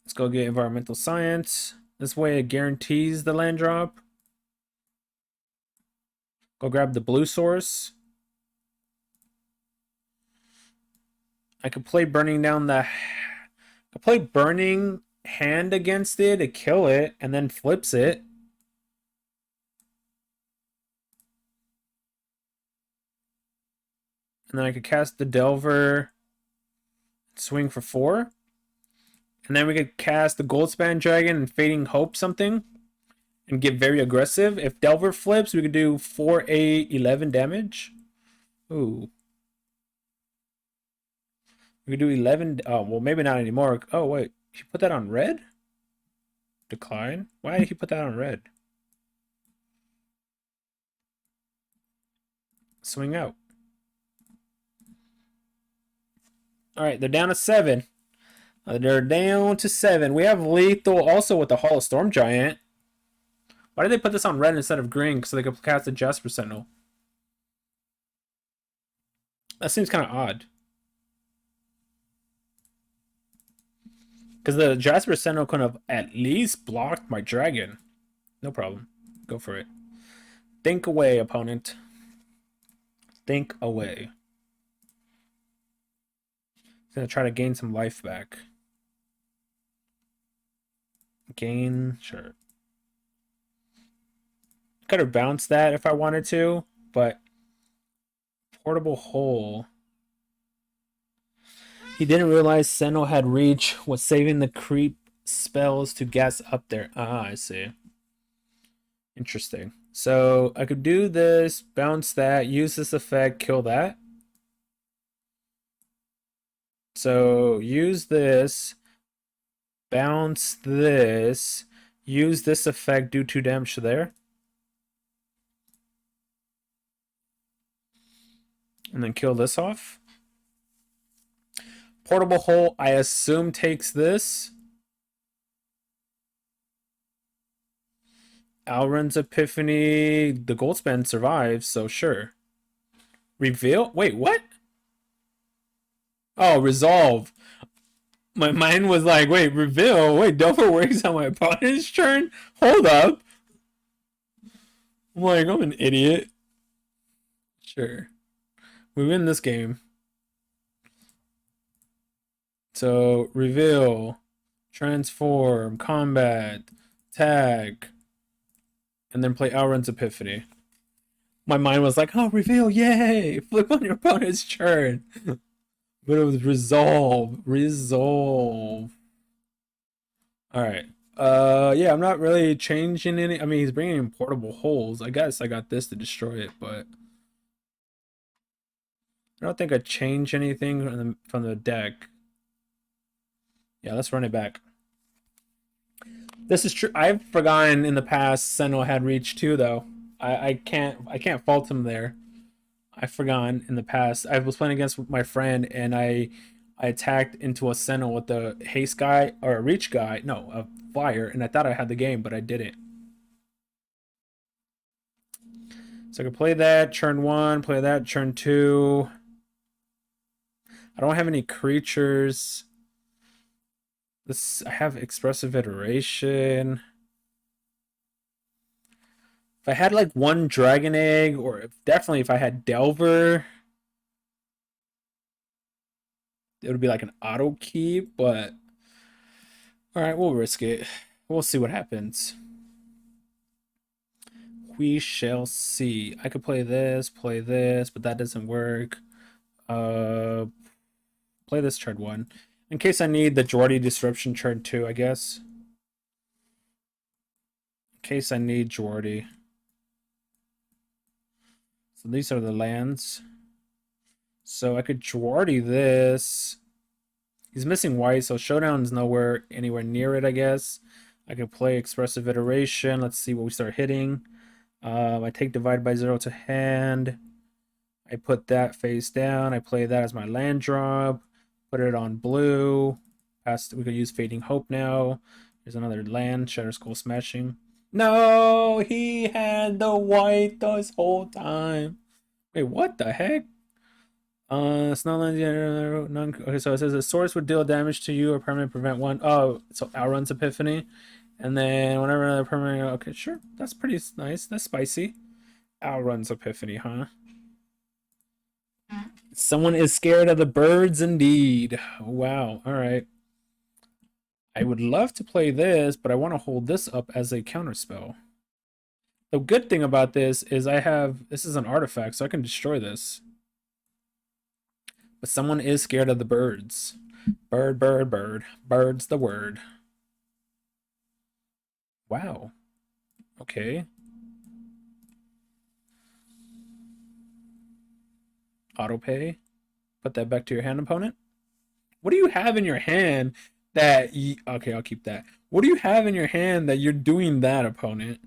Let's go get Environmental Science. This way it guarantees the land drop. Go grab the blue source. I could play Burning down the... I could play Burning Hand against it to kill it and then flips it. And then I could cast the Delver, swing for 4. And then we could cast the Goldspan Dragon and Fading Hope something and get very aggressive. If Delver flips, we could do 4, 8, 11 damage. Ooh. We could do 11. Oh, well, maybe not anymore. Oh, wait. He put that on red? Decline? Why did he put that on red? Swing out. All right, they're down to 7. They're down to 7. We have lethal also with the Hall of Storm Giant. Why did they put this on red instead of green? So they could cast the Jasper Sentinel. That seems kind of odd. Because the Jasper Sentinel could have at least blocked my dragon. No problem. Go for it. Think away, opponent. Think away. He's going to try to gain some life back. Gain, sure. Could have bounced that if I wanted to, but Portable Hole. He didn't realize Sentinel had reach, was saving the creep spells to gas up there. Ah, I see. Interesting. So I could do this, bounce that, use this effect, kill that. So use this, bounce this, use this effect, do 2 damage to there. And then kill this off. Portable Hole, I assume, takes this. Alrund's Epiphany, the Goldspan survives, so sure. Reveal? Wait, what? Oh, Resolve. My mind was like, wait, Reveal? Wait, Delver works on my opponent's turn? Hold up. I'm like, I'm an idiot. Sure. We win this game. So, Reveal, Transform, Combat, Tag, and then play Alrund's Epiphany. My mind was like, oh, Reveal, yay! Flip on your opponent's turn. But it was Resolve. Resolve. Alright. Yeah, I'm not really changing any. I mean, he's bringing in Portable Holes. I guess I got this to destroy it, but I don't think I changed anything from the deck. Yeah, let's run it back. This is true. I've forgotten in the past Sentinel had reach too, though. I can't fault him there. I've forgotten in the past. I was playing against my friend and I attacked into a Sentinel with the haste guy or a reach guy. No, a flyer, and I thought I had the game, but I didn't. So I can play that turn 1, play that turn 2. I don't have any creatures. I have Expressive Iteration. If I had like 1 Dragon Egg, or definitely if I had Delver, it would be like an auto keep, but alright, we'll risk it. We'll see what happens. We shall see. I could play this, but that doesn't work. Play this turn 1. In case I need the Jordy Disruption turn 2, I guess. In case I need Jordy. So these are the lands. So I could Jordy this. He's missing white, so Showdown's nowhere anywhere near it, I guess. I could play Expressive Iteration. Let's see what we start hitting. I take Divide by Zero to hand. I put that face down. I play that as my land drop. Put it on blue. We could use Fading Hope now. There's another land. Shatter Skull Smashing. No, he had the white this whole time. Wait, what the heck? Snowland, none. Okay, so it says a source would deal damage to you or permanent prevent one. Oh, so Outrun's Epiphany. And then whenever another permanent. Okay, sure. That's pretty nice. That's spicy. Outrun's Epiphany, huh? Someone is scared of the birds indeed. Wow. All right. I would love to play this, but I want to hold this up as a counterspell. The good thing about this is this is an artifact, so I can destroy this. But someone is scared of the birds. Bird, bird, bird. Bird's the word. Wow. Okay. Autopay. Put that back to your hand, opponent. What do you have in your hand that okay, I'll keep that. What do you have in your hand that you're doing that, opponent?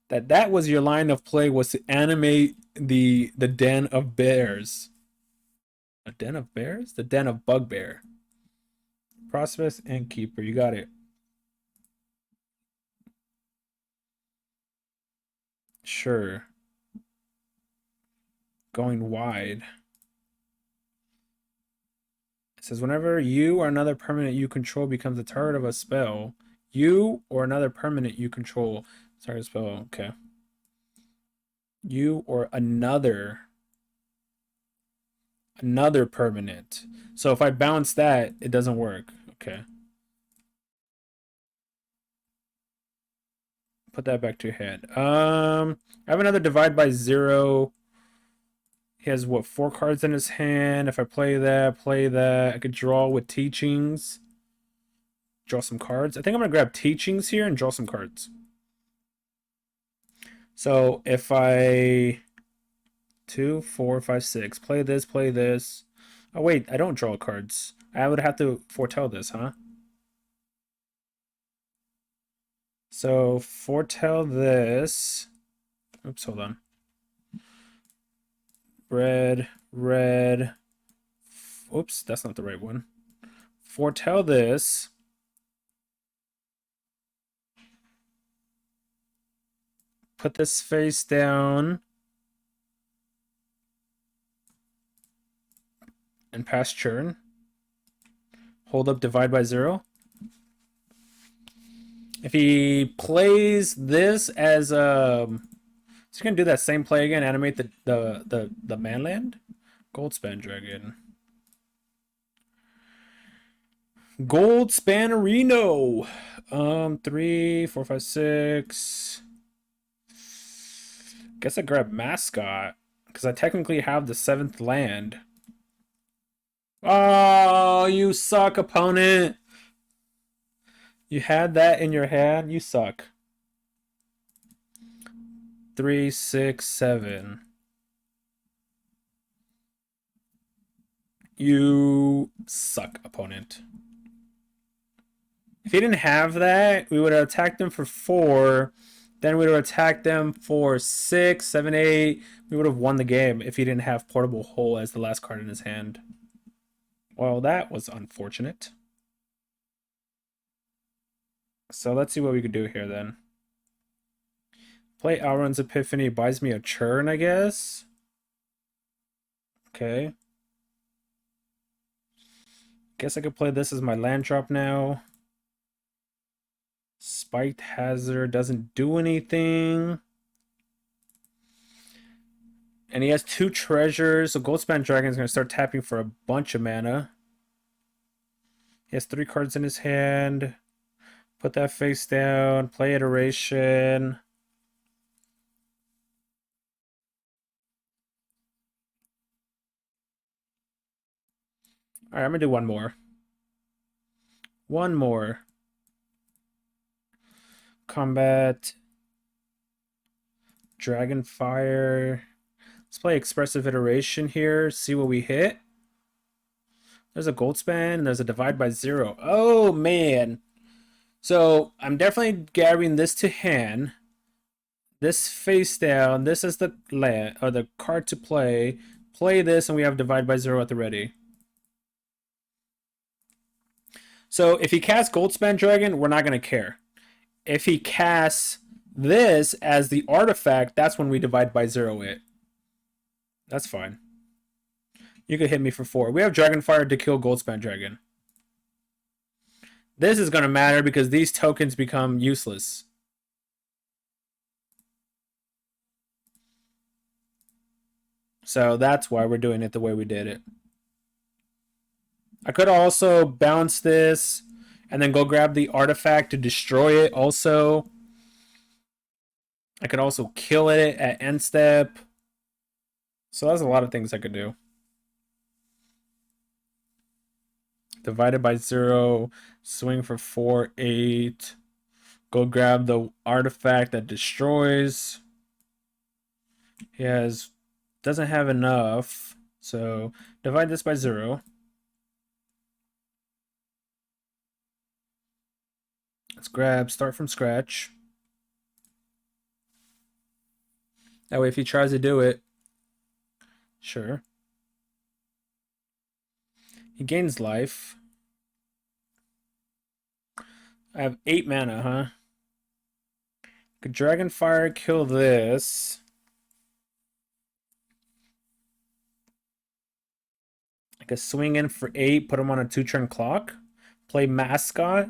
That was your line of play, was to animate the den of bears. A den of bears? The den of bugbear. Prospect and keeper. You got it. Sure. Going wide. It says whenever you or another permanent you control becomes a target of a spell, you or another permanent you control target spell. Okay. You or another permanent. So if I bounce that, it doesn't work. Okay. Put that back to your hand. I have another Divide by Zero. He has what, 4 cards in his hand. If I play that, I could draw with Teachings. Draw some cards. I think I'm gonna grab Teachings here and draw some cards. So if I 2, 4, 5, 6, play this. Oh wait, I don't draw cards. I would have to foretell this, huh? So foretell this. Oops, hold on. Red. Oops, that's not the right one. Foretell this. Put this face down. And pass turn. Hold up Divide by Zero. If he plays this as so he's gonna do that same play again, animate the manland. Goldspan Dragon. Gold Spannerino. 3, 4, 5, 6. Guess I grab Mascot. Because I technically have the 7th land. Oh, you suck, opponent. You had that in your hand. You suck. 3, 6, 7. You suck, opponent. If he didn't have that, we would have attacked them for 4. Then we would have attacked them for 6, 7, 8. We would have won the game if he didn't have Portable Hole as the last card in his hand. Well, that was unfortunate. So let's see what we could do here then. Play Outrun's Epiphany, buys me a churn, I guess. Okay. Guess I could play this as my land drop now. Spiked Hazard doesn't do anything. And he has 2 treasures, so Goldspan Dragon is going to start tapping for a bunch of mana. He has 3 cards in his hand. Put that face down. Play Iteration. Alright, I'm going to do one more. One more. Combat. Dragonfire. Let's play Expressive Iteration here, see what we hit. There's a gold span and there's a divide by 0. Oh man. So I'm definitely gathering this to hand. This face down. This is the land or the card to play. Play this and we have divide by 0 at the ready. So if he casts Goldspan Dragon, we're not going to care. If he casts this as the artifact, that's when we divide by 0 it. That's fine. You could hit me for 4. We have Dragonfire to kill Goldspan Dragon. This is going to matter because these tokens become useless. So that's why we're doing it the way we did it. I could also bounce this and then go grab the artifact to destroy it also. I could also kill it at end step. So that's a lot of things I could do. Divided by 0, swing for 4, 8. Go grab the artifact that destroys. He doesn't have enough. So divide this by 0. Let's grab start from scratch. That way if he tries to do it, sure. He gains life. I have 8 mana, huh? Could Dragonfire kill this? I could swing in for 8, put him on a 2-turn clock. Play Mascot.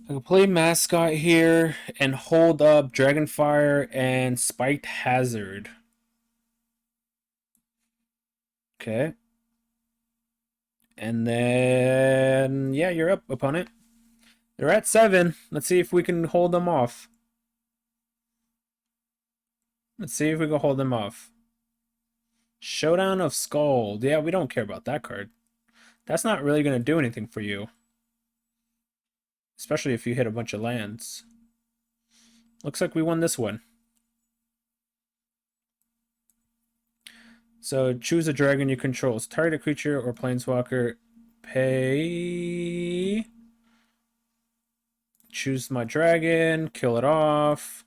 I could play Mascot here and hold up Dragonfire and Spiked Hazard. Okay. And then, yeah, you're up, opponent. They're at 7. Let's see if we can hold them off. Let's see if we can hold them off. Showdown of Skald. Yeah, we don't care about that card. That's not really going to do anything for you. Especially if you hit a bunch of lands. Looks like we won this one. So choose a dragon you control. So target a creature or planeswalker. Pay. Choose my dragon. Kill it off.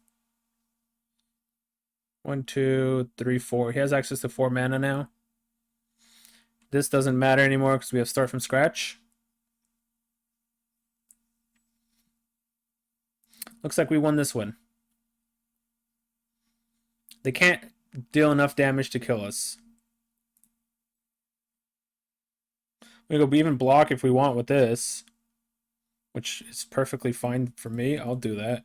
1, 2, 3, 4. He has access to 4 mana now. This doesn't matter anymore because we have start from scratch. Looks like we won this one. They can't deal enough damage to kill us. We could even block if we want with this, which is perfectly fine for me. I'll do that.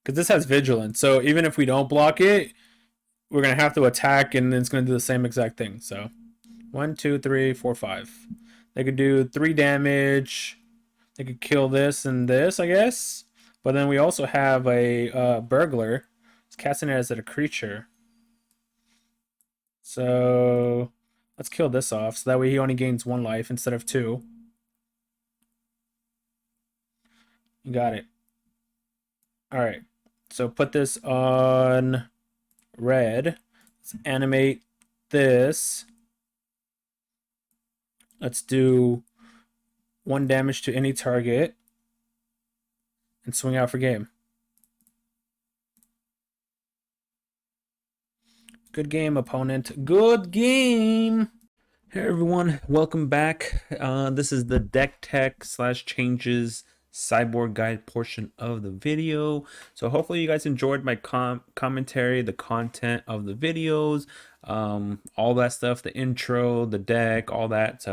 Because this has Vigilance, so even if we don't block it, we're going to have to attack and it's going to do the same exact thing. So 1, 2, 3, 4, 5. They could do 3 damage. They could kill this and this, I guess. But then we also have a burglar. It's casting it as a creature. So let's kill this off. So that way he only gains 1 life instead of 2. You got it. Alright. So put this on red. Let's animate this. Let's do 1 damage to any target. And swing out for game. Good game, opponent. Good game! Hey everyone, welcome back. This is the deck tech / changes sideboard guide portion of the video. So hopefully you guys enjoyed my commentary, the content of the videos, all that stuff, the intro, the deck, all that.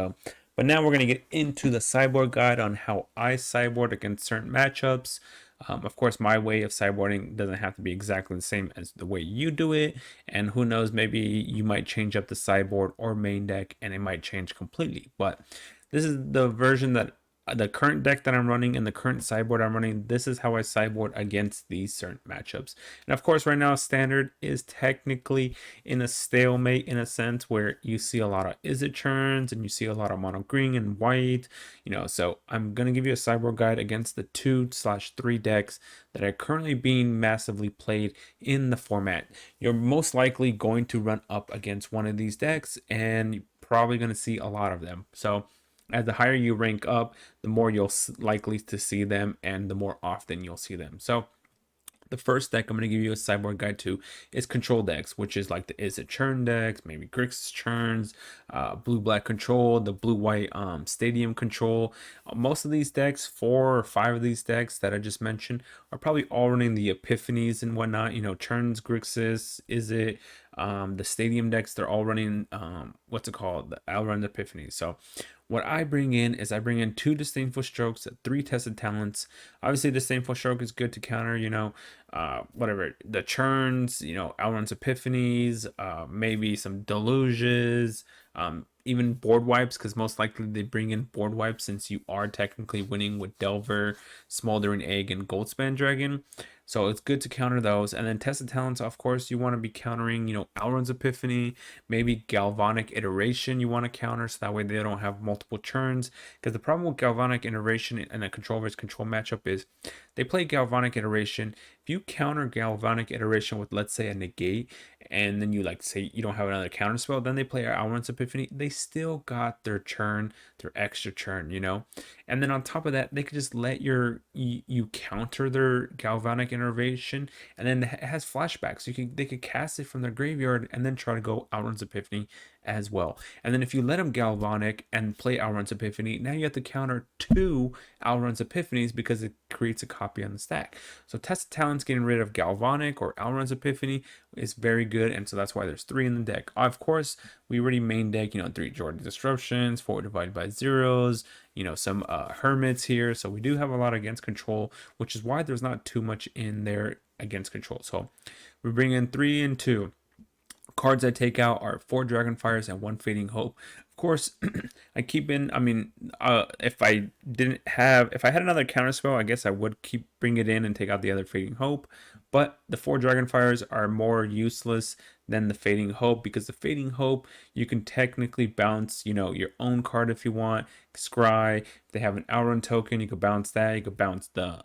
But now we're going to get into the sideboard guide on how I sideboard against certain matchups. Of course, my way of sideboarding doesn't have to be exactly the same as the way you do it. And who knows, maybe you might change up the sideboard or main deck and it might change completely. But this is the version that the current deck that I'm running and the current sideboard I'm running, this is how I sideboard against these certain matchups. And of course, right now, standard is technically in a stalemate in a sense where you see a lot of Izzet churns and you see a lot of mono green and white, so I'm going to give you a sideboard guide against the 2/3 decks that are currently being massively played in the format. You're most likely going to run up against one of these decks and you're probably going to see a lot of them. So as the higher you rank up, the more you'll likely to see them and the more often you'll see them. So the first deck I'm going to give you a sideboard guide to is control decks, which is like the Izzet churn decks, maybe Grixis churns, blue-black control, the blue-white stadium control. Most of these decks, 4 or 5 of these decks that I just mentioned, are probably all running the epiphanies and whatnot. Churns, Grixis, Izzet, the stadium decks, they're all running the Alrund epiphanies. So what I bring in is I bring in 2 disdainful strokes, 3 tested talents. Obviously, disdainful stroke is good to counter, whatever the churns, Alrund's epiphanies, maybe some deluges, even board wipes, because most likely they bring in board wipes since you are technically winning with Delver, Smoldering Egg, and Goldspan Dragon. So it's good to counter those. And then tested talents, of course, you want to be countering, Alrund's epiphany, maybe galvanic iteration you want to counter, so that way they don't have multiple churns. Because the problem with galvanic iteration in a control versus control matchup is they play galvanic iteration. If you counter galvanic iteration with, let's say, a negate, and then you say you don't have another counter spell, then they play Alrund's epiphany, they still got their churn, their extra churn, And then on top of that, they could just let you counter their galvanic iteration, and then it has flashbacks. They could cast it from their graveyard and then try to go Alrund's epiphany as well. And then if you let them galvanic and play Alrund's epiphany, now you have to counter 2 Alrund's epiphanies because it creates a copy on the stack. So tested talents getting rid of galvanic or Alrund's epiphany is very good, and so that's why there's 3 in the deck. Of course, we already main deck 3 Jordan disruptions, 4 divided by zeros, some hermits here. So we do have a lot against control, which is why there's not too much in there against control. So we bring in 3 and 2. Cards I take out are 4 Dragonfires and 1 Fading Hope. Of course, I keep in, if I had another counterspell, I guess I would bring it in and take out the other Fading Hope. But the 4 Dragonfires are more useless than the Fading Hope, because the Fading Hope, you can technically bounce, your own card if you want. Scry, if they have an Outrun token, you could bounce that. You could bounce the,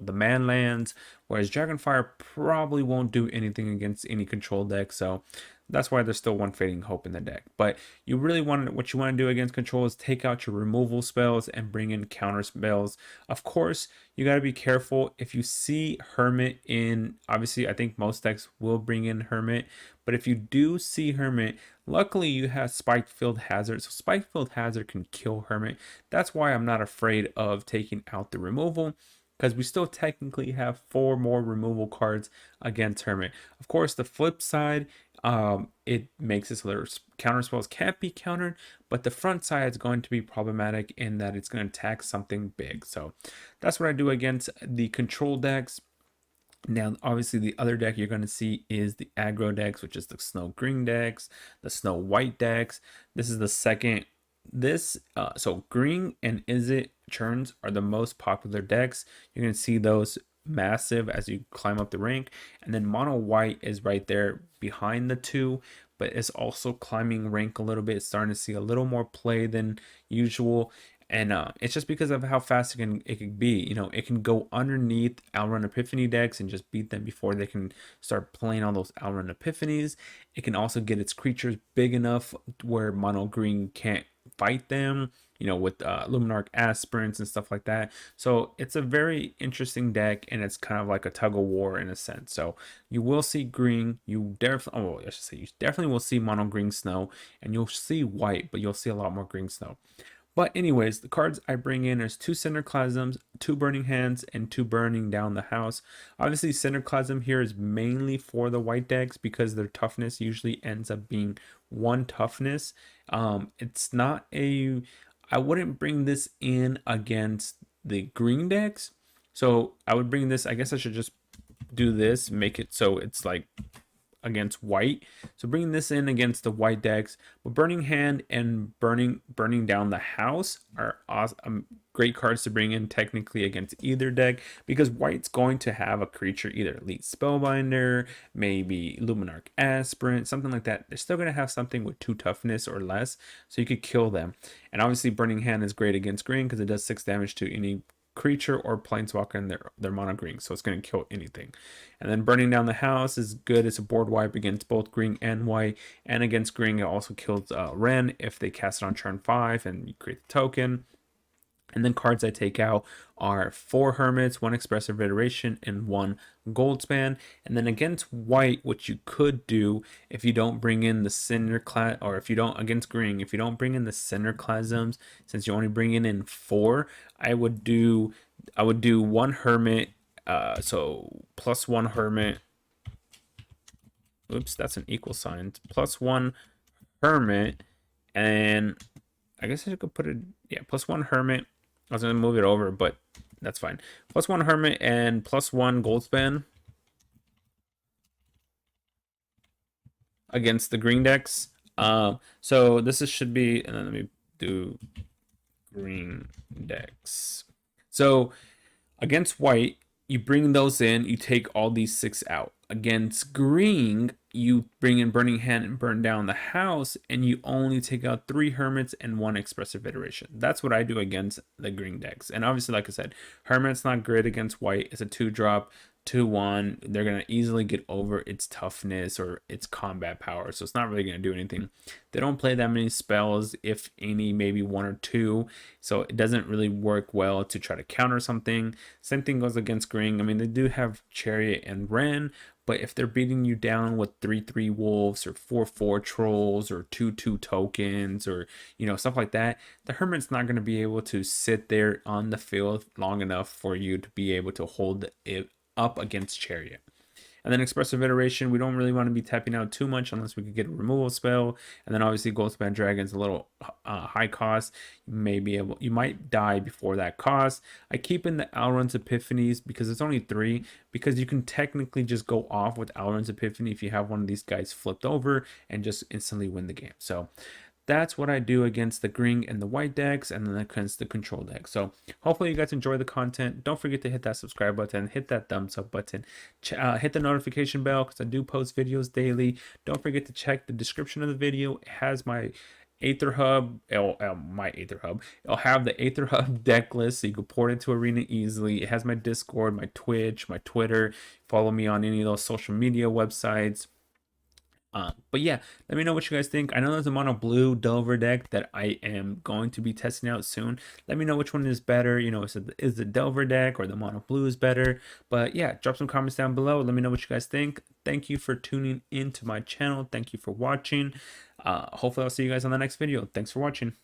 the man lands. Whereas Dragonfire probably won't do anything against any control deck. So that's why there's still 1 Fading Hope in the deck. But you really what you want to do against control is take out your removal spells and bring in counter spells. Of course, you got to be careful if you see Hermit in, obviously I think most decks will bring in Hermit, but if you do see Hermit, luckily you have Spikefield Hazard, so Spikefield Hazard can kill Hermit. That's why I'm not afraid of taking out the removal, because we still technically have 4 more removal cards against Hermit. Of course, the flip side, it makes it so their counter spells can't be countered, but the front side is going to be problematic in that it's going to attack something big. So that's what I do against the control decks. Now, obviously, the other deck you're going to see is the aggro decks, which is the snow green decks, the snow white decks. This is the second. So green and Izzet churns are the most popular decks. You're going to see those massive as you climb up the rank, and then mono white is right there behind the 2, but it's also climbing rank a little bit. It's starting to see a little more play than usual, and it's just because of how fast it can be. It can go underneath Outrun Epiphany decks and just beat them before they can start playing all those Outrun Epiphanies. It can also get its creatures big enough where mono green can't fight them, with Luminarch aspirants and stuff like that. So it's a very interesting deck, and it's kind of like a tug of war in a sense. So you will see green, you definitely will see mono green snow, and you'll see white, but you'll see a lot more green snow. But anyways, the cards I bring in is 2 Cinderclasms, 2 Burning Hands, and 2 Burning Down the House. Obviously, Cinderclasm here is mainly for the white decks because their toughness usually ends up being 1 toughness. It's not I wouldn't bring this in against the green decks. So I would bring this, I guess I should just do this, make it so it's like against white. So bringing this in against the white decks, but Burning Hand and burning down the house are awesome, great cards to bring in technically against either deck, because white's going to have a creature, either Elite Spellbinder, maybe Luminarch Aspirant, something like that. They're still going to have something with 2 toughness or less, so you could kill them. And obviously Burning Hand is great against green because it does 6 damage to any creature or planeswalker in their mono green, so it's going to kill anything. And then burning down the house is good. It's a board wipe against both green and white, and against green it also kills Ren if they cast it on turn 5 and you create the token. And then cards I take out are 4 Hermits, 1 Expressive Iteration, and 1 Goldspan. And then against white, what you could do if you don't bring in the Cinderclasm, or if you don't, against green, if you don't bring in the Cinderclasms, since you only bring in 4, I would do 1 Hermit, so plus 1 Hermit. Oops, that's an equal sign. Plus 1 Hermit, and I guess I could put it, yeah, plus 1 Hermit. I was going to move it over, but that's fine. Plus 1 Hermit and plus 1 Goldspan against the green decks. So this should be, and then let me do green decks. So against white, you bring those in, you take all these 6 out. Against green, you bring in Burning Hand and burn down the house, and you only take out 3 Hermits and 1 Expressive Iteration. That's what I do against the green decks. And obviously, like I said, Hermit's not great against white. It's a 2-drop, 2/1. They're going to easily get over its toughness or its combat power, so it's not really going to do anything. They don't play that many spells, if any, maybe 1 or 2, so it doesn't really work well to try to counter something. Same thing goes against green. I mean, they do have Chariot and Ren, but if they're beating you down with 3/3 wolves or 4/4 trolls or 2/2 tokens, or stuff like that, the Hermit's not going to be able to sit there on the field long enough for you to be able to hold it up against Chariot. And then Expressive Iteration, we don't really want to be tapping out too much unless we could get a removal spell. And then obviously Goldspan Dragon's a little high cost. You might die before that cost. I keep in the Alrund's Epiphanies because it's only 3, because you can technically just go off with Alrund's Epiphany if you have one of these guys flipped over and just instantly win the game. So that's what I do against the green and the white decks, and then against the control deck. So hopefully you guys enjoy the content. Don't forget to hit that subscribe button, hit that thumbs up button, hit the notification bell, because I do post videos daily. Don't forget to check the description of the video. It has my Aether Hub, my Aether Hub. It'll have the Aether Hub deck list, so you can port it to Arena easily. It has my Discord, my Twitch, my Twitter. Follow me on any of those social media websites. But yeah, let me know what you guys think. I know there's a mono blue Delver deck that I am going to be testing out soon. Let me know which one is better. Is the Delver deck or the mono blue is better? But yeah, drop some comments down below. Let me know what you guys think. Thank you for tuning into my channel. Thank you for watching. Hopefully I'll see you guys on the next video. Thanks for watching.